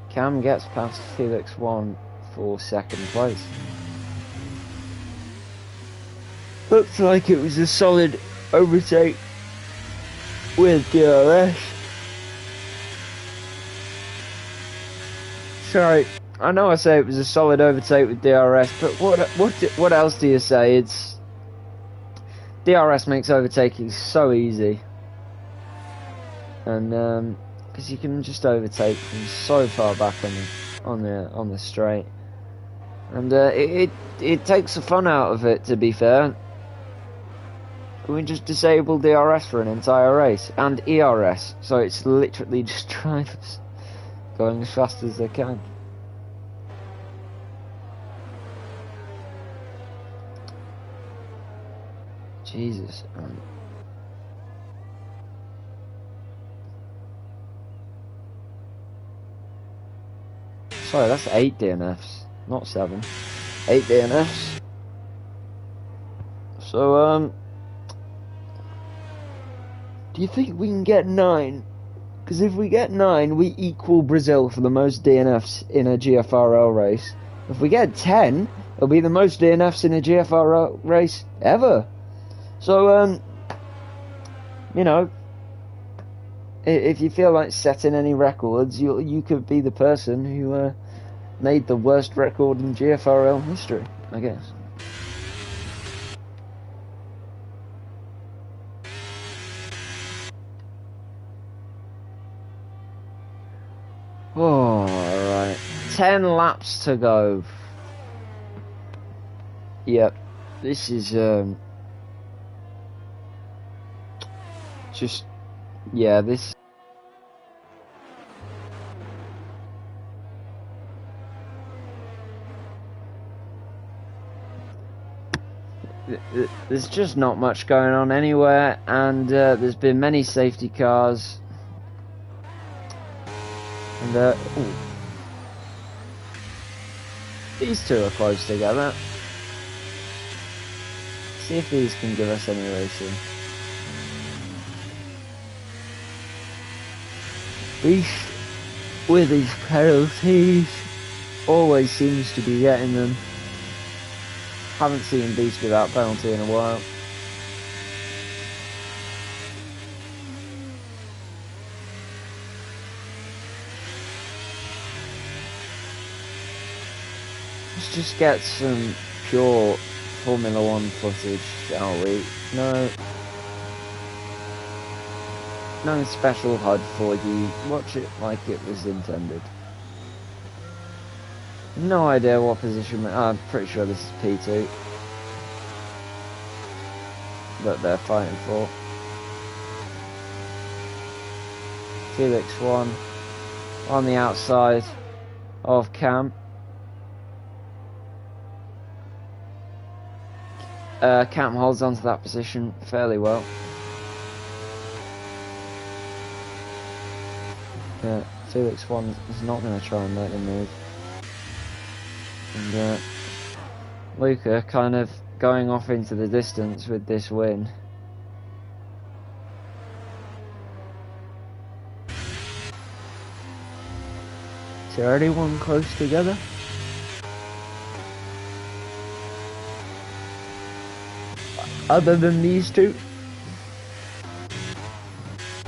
Cam gets past Felix 1 for 2nd place. Looks like it was a solid overtake with DRS. Sorry, I know I say it was a solid overtake with DRS, but what else do you say? It's DRS makes overtaking so easy, and because you can just overtake from so far back on the straight, and it takes the fun out of it. To be fair, we just disable DRS for an entire race and ERS, so it's literally just drivers going as fast as they can. Jesus. Sorry, that's 8 DNFs, not 7. 8 DNFs. So, do you think we can get 9? Because if we get 9, we equal Brazil for the most DNFs in a GFRL race. If we get 10, it'll be the most DNFs in a GFRL race ever. So, you know, if you feel like setting any records, you could be the person who made the worst record in GFRL history, I guess. Oh, alright. 10 laps to go. Yep. This is, just, yeah, this... There's just not much going on anywhere, and there's been many safety cars. And ooh. These two are close together. See if these can give us any racing. Beast with his penalties always seems to be getting them. Haven't seen Beast without penalty in a while. Let's just get some pure Formula 1 footage, shall we? No. No special HUD for you. Watch it like it was intended. No idea what position. I'm pretty sure this is P2 that they're fighting for. Felix 1 on the outside of Cam. Cam holds onto that position fairly well. Yeah, Felix 1 is not going to try and make the move. And Luca kind of going off into the distance with this win. Is there anyone close together? Other than these two?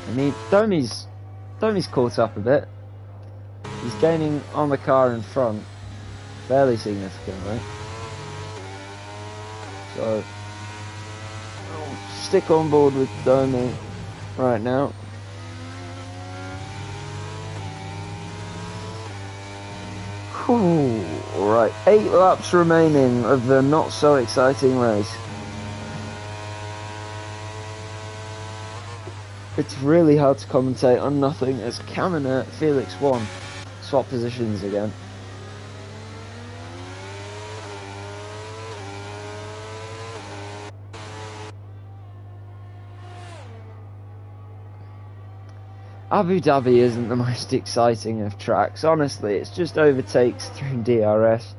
I mean, Domi's caught up a bit. He's gaining on the car in front, fairly significantly. So, I'll stick on board with Domi right now. Right, 8 laps remaining of the not so exciting race. It's really hard to commentate on nothing as Cam and Felix 1 swap positions again. Abu Dhabi isn't the most exciting of tracks, honestly. It's just overtakes through DRS.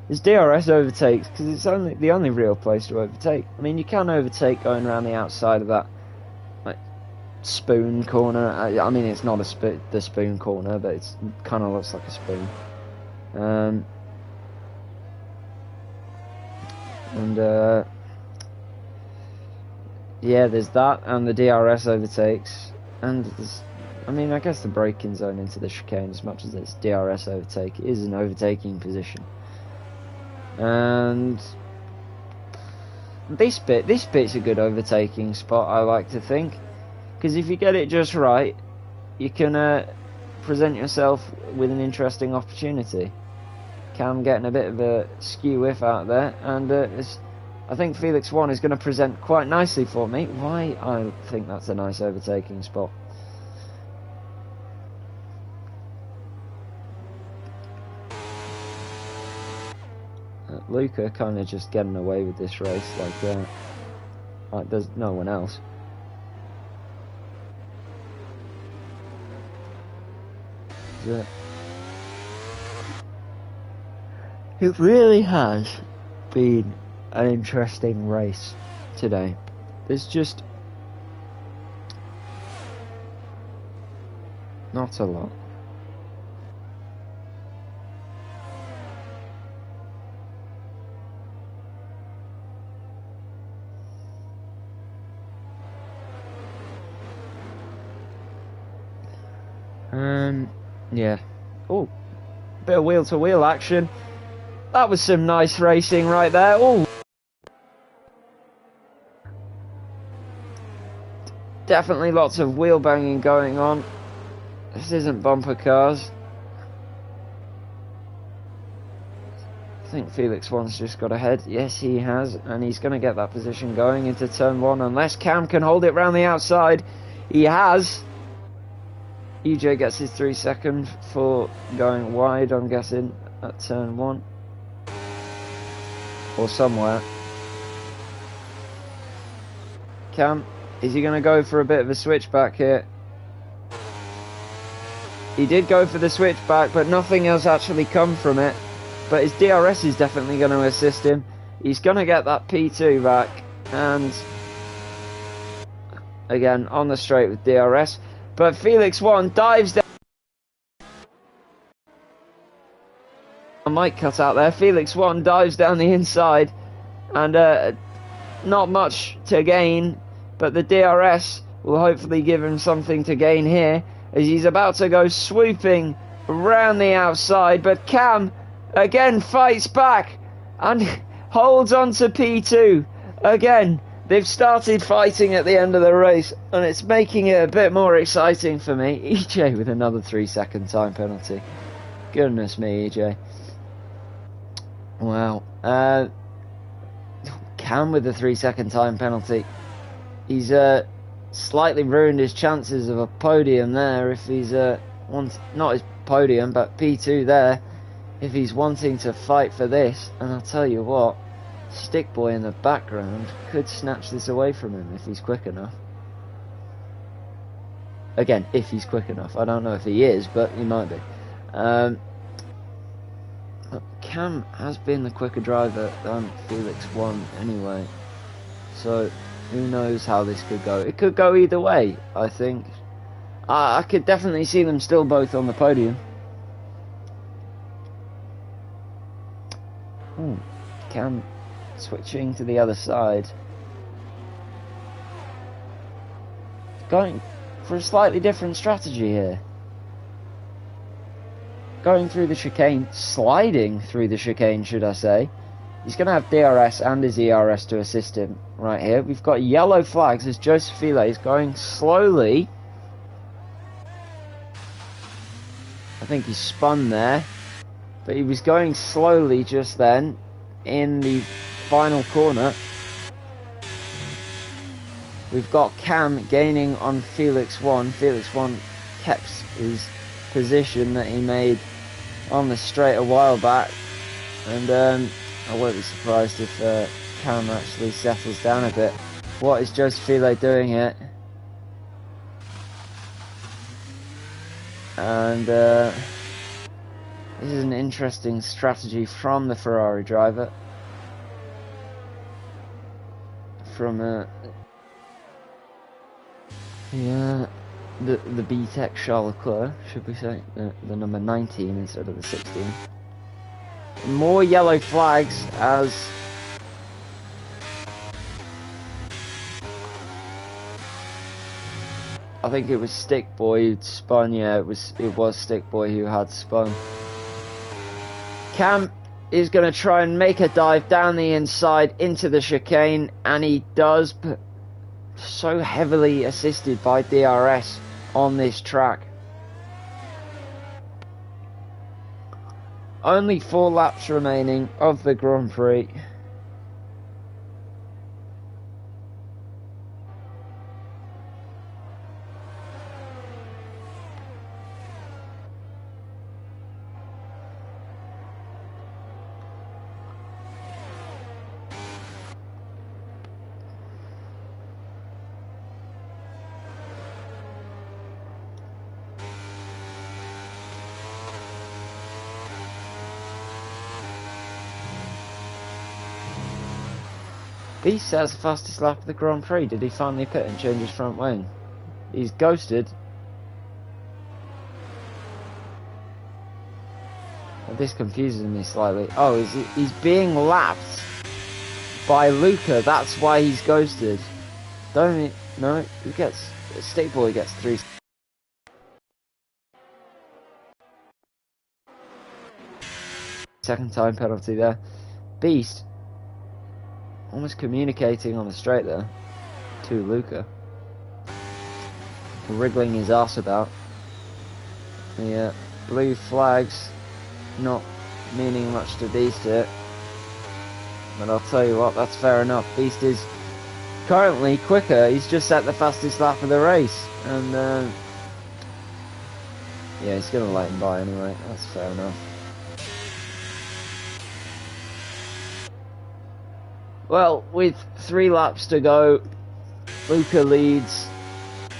It's DRS overtakes because it's the only real place to overtake. I mean, you can overtake going around the outside of that spoon corner. I mean, it's not the spoon corner, but it kind of looks like a spoon. Yeah, there's that, and the DRS overtakes, and there's, I mean, I guess the braking zone into the chicane, as much as it's DRS overtake, is an overtaking position. And this bit's a good overtaking spot, I like to think. Because if you get it just right, you can present yourself with an interesting opportunity. Cam getting a bit of a skew whiff out there, and I think Felix 1 is going to present quite nicely for me. Why I think that's a nice overtaking spot. Luca kind of just getting away with this race, like there's no one else. It really has been an interesting race today. There's just not a lot. Yeah. Oh, bit of wheel-to-wheel action. That was some nice racing right there. Oh, definitely lots of wheel banging going on. This isn't bumper cars. I think Felix 1's just got ahead. Yes, he has, and he's going to get that position going into turn 1 unless Cam can hold it round the outside. He has. EJ gets his 3 seconds for going wide, I'm guessing, at turn 1. Or somewhere. Cam, is he going to go for a bit of a switchback here? He did go for the switchback, but nothing else actually come from it. But his DRS is definitely going to assist him. He's going to get that P2 back. And again, on the straight with DRS. But Felix 1 dives down. I might cut out there. Felix 1 dives down the inside. And not much to gain. But the DRS will hopefully give him something to gain here, as he's about to go swooping around the outside. But Cam again fights back and holds on to P2. Again, they've started fighting at the end of the race, and it's making it a bit more exciting for me. EJ with another 3-second time penalty. Goodness me, EJ. Wow. Cam with the 3-second time penalty. He's slightly ruined his chances of a podium there if he's not his podium, but P2 there, if he's wanting to fight for this. And I'll tell you what, Stick Boy in the background could snatch this away from him if he's quick enough. Again, if he's quick enough. I don't know if he is, but he might be. Cam has been the quicker driver than Felix 1 anyway, so who knows how this could go. It could go either way, I think. I could definitely see them still both on the podium. Cam switching to the other side. Going for a slightly different strategy here. Going through the chicane, sliding through the chicane, should I say. He's going to have DRS and his ERS to assist him right here. We've got yellow flags as Joseph File is going slowly. I think he spun there, but he was going slowly just then in the final corner. We've got Cam gaining on Felix 1. Felix 1 kept his position that he made on the straight a while back, and I won't be surprised if Cam actually settles down a bit. What is Joseph File doing here? And this is an interesting strategy from the Ferrari driver. From the B-Tech Charles Leclerc, should we say, the number 19 instead of the 16. More yellow flags as I think it was Stick Boy who'd spun. Yeah, it was Stick Boy who had spun. Cam is going to try and make a dive down the inside into the chicane, and he does, but so heavily assisted by DRS on this track. Only 4 laps remaining of the Grand Prix. Beast has the fastest lap of the Grand Prix. Did he finally pit and change his front wing? He's ghosted. Well, this confuses me slightly. Oh, he's being lapped by Luca. That's why he's ghosted. Don't he? No, he gets... Stick Boy gets 3. Second time penalty there. Beast almost communicating on the straight there to Luca, wriggling his ass about. The blue flags not meaning much to Beast here, but I'll tell you what, that's fair enough. Beast is currently quicker. He's just set the fastest lap of the race, and yeah, he's going to let him by anyway. That's fair enough. Well, with 3 laps to go, Luca leads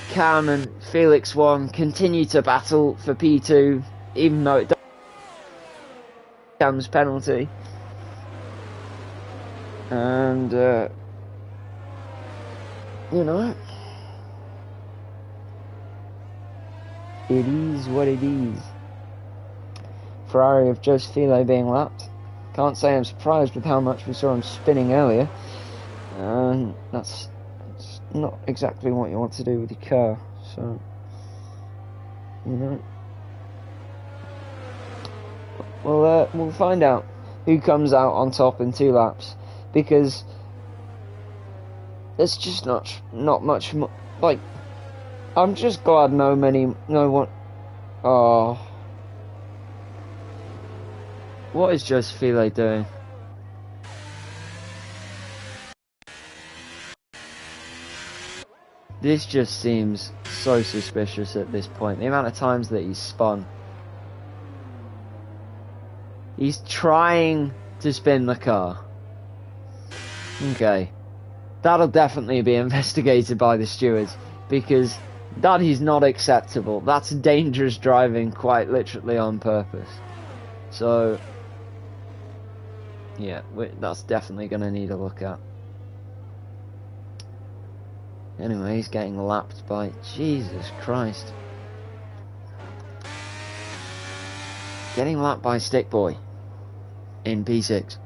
Cam and Felix 1 continue to battle for P2, even though it does Cam's penalty. And, you know, it is what it is. Ferrari of Joseph Filo being lapped. Can't say I'm surprised with how much we saw him spinning earlier. And that's not exactly what you want to do with your car. So, you know. We'll find out who comes out on top in 2 laps. Because it's just not much more. Like, I'm just glad no one. Oh. What is Joseph Filo doing? This just seems so suspicious at this point. The amount of times that he's spun. He's trying to spin the car. Okay. That'll definitely be investigated by the stewards, because that is not acceptable. That's dangerous driving, quite literally on purpose. So, yeah, that's definitely going to need a look at. Anyway, he's getting lapped by... Jesus Christ. Getting lapped by Stick Boy in P6.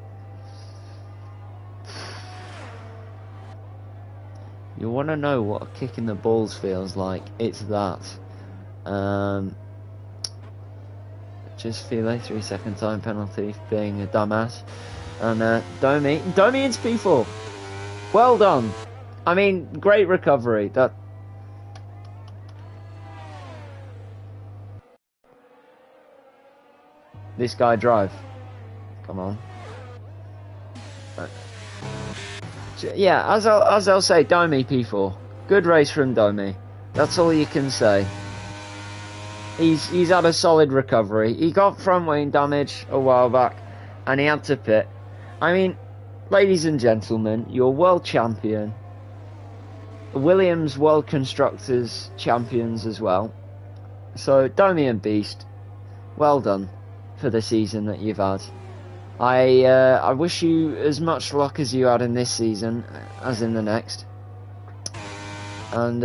You want to know what a kick in the balls feels like? It's that. Just feel a 3-second time penalty for being a dumbass. And Domi into P4. Well done. I mean, great recovery. This guy drive. Come on. Yeah, as I'll say, Domi P4. Good race from Domi. That's all you can say. He's had a solid recovery. He got front wing damage a while back, and he had to pit. I mean, ladies and gentlemen, your world champion, Williams World Constructors champions as well. So Domi and Beast, well done for the season that you've had. I wish you as much luck as you had in this season as in the next. And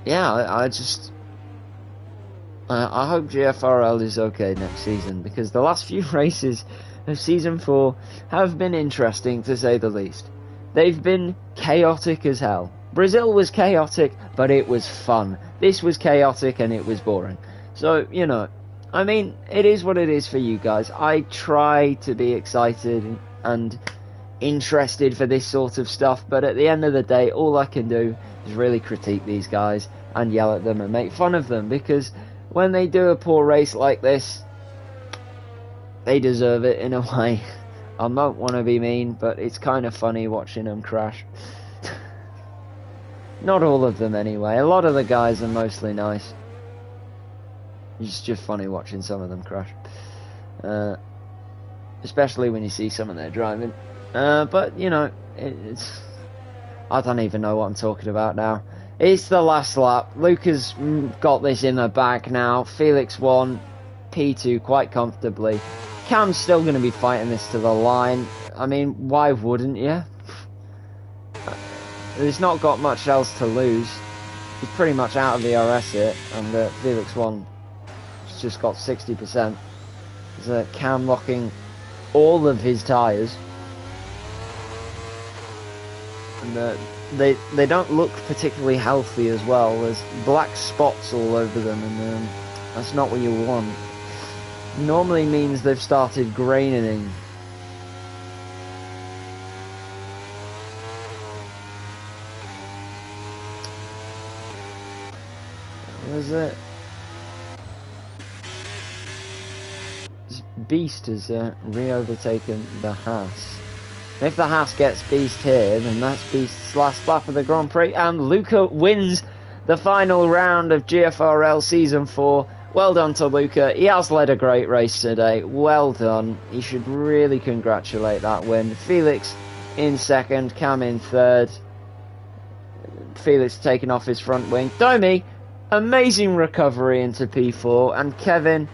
yeah, I hope GFRL is okay next season, because the last few races of Season 4 have been interesting, to say the least. They've been chaotic as hell. Brazil was chaotic, but it was fun. This was chaotic and it was boring. So, you know, I mean, it is what it is for you guys. I try to be excited and interested for this sort of stuff, but at the end of the day, all I can do is really critique these guys and yell at them and make fun of them, because when they do a poor race like this, they deserve it in a way. I don't want to be mean, but it's kind of funny watching them crash. Not all of them anyway. A lot of the guys are mostly nice. It's just funny watching some of them crash. Especially when you see some of their driving. But, you know, it's... I don't even know what I'm talking about now. It's the last lap. Luca's got this in the bag now. Felix won P2 quite comfortably. Cam's still going to be fighting this to the line. I mean, why wouldn't you? He's not got much else to lose. He's pretty much out of the RS here. And Felix won. He's just got 60%. There's Cam locking all of his tyres. And they don't look particularly healthy as well. There's black spots all over them, and that's not what you want. Normally means they've started graining. Was it? This Beast has re-overtaken the Haas. If the Haas gets Beast here, then that's Beast's last lap of the Grand Prix, and Luca wins the final round of GFRL Season 4. Well done to Luca. He has led a great race today. Well done. He should really congratulate that win. Felix in second, Cam in third. Felix taking off his front wing. Domi, amazing recovery into P4, and Kevin,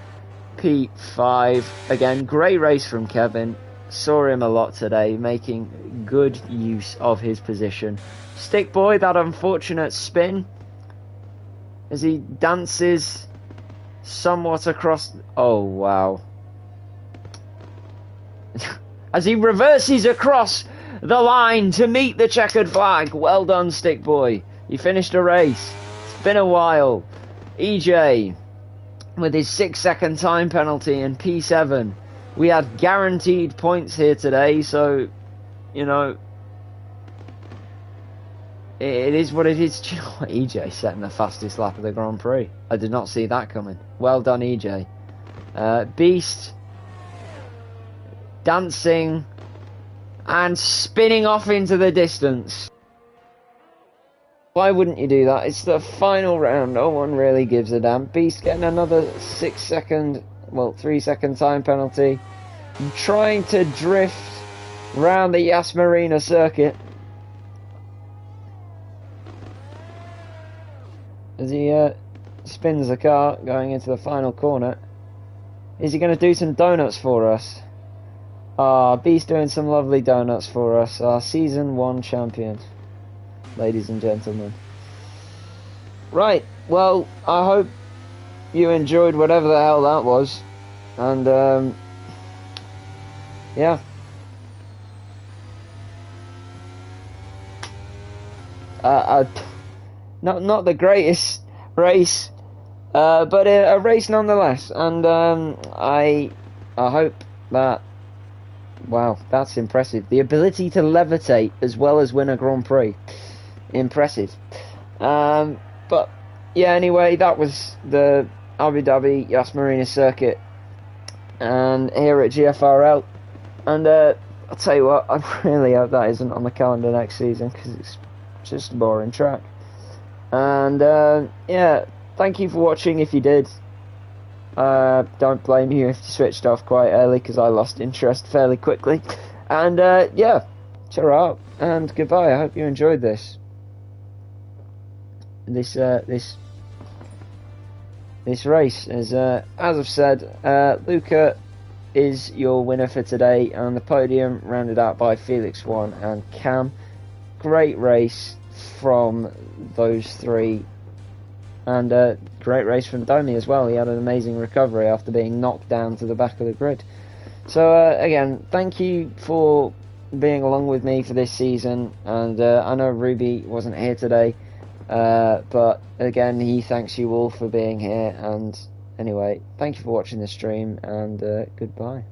P5. Again, great race from Kevin. Saw him a lot today, making good use of his position. Stick Boy, that unfortunate spin as he dances somewhat across. Oh, wow. As he reverses across the line to meet the checkered flag. Well done, Stick Boy. You finished a race. It's been a while. EJ with his 6-second time penalty in P7. We had guaranteed points here today, so, you know, it is what it is. Do you know what? EJ setting the fastest lap of the Grand Prix. I did not see that coming. Well done, EJ. Beast dancing and spinning off into the distance. Why wouldn't you do that? It's the final round. No one really gives a damn. Beast getting another 3-second time penalty. Trying to drift round the Yas Marina circuit. As he spins the car going into the final corner. Is he going to do some donuts for us? Ah, Beast doing some lovely donuts for us. Our Season 1 champion. Ladies and gentlemen. Right, well, I hope you enjoyed whatever the hell that was. And, yeah. Not the greatest race, but a race nonetheless. And I hope that. Wow, that's impressive. The ability to levitate as well as win a Grand Prix, impressive. But yeah, anyway, that was the Abu Dhabi Yas Marina circuit, and here at GFRL. And I'll tell you what, I really hope that isn't on the calendar next season, because it's just a boring track. And yeah, thank you for watching if you did. Don't blame you if you switched off quite early, because I lost interest fairly quickly. And yeah, cheer out and goodbye. I hope you enjoyed this race. As I've said, Luca is your winner for today, and the podium rounded out by Felix 1 and Cam. Great race from those three, and great race from Domi as well. He had an amazing recovery after being knocked down to the back of the grid. So again, thank you for being along with me for this season, and I know Ruby wasn't here today, but again, he thanks you all for being here. And anyway, thank you for watching the stream, and goodbye.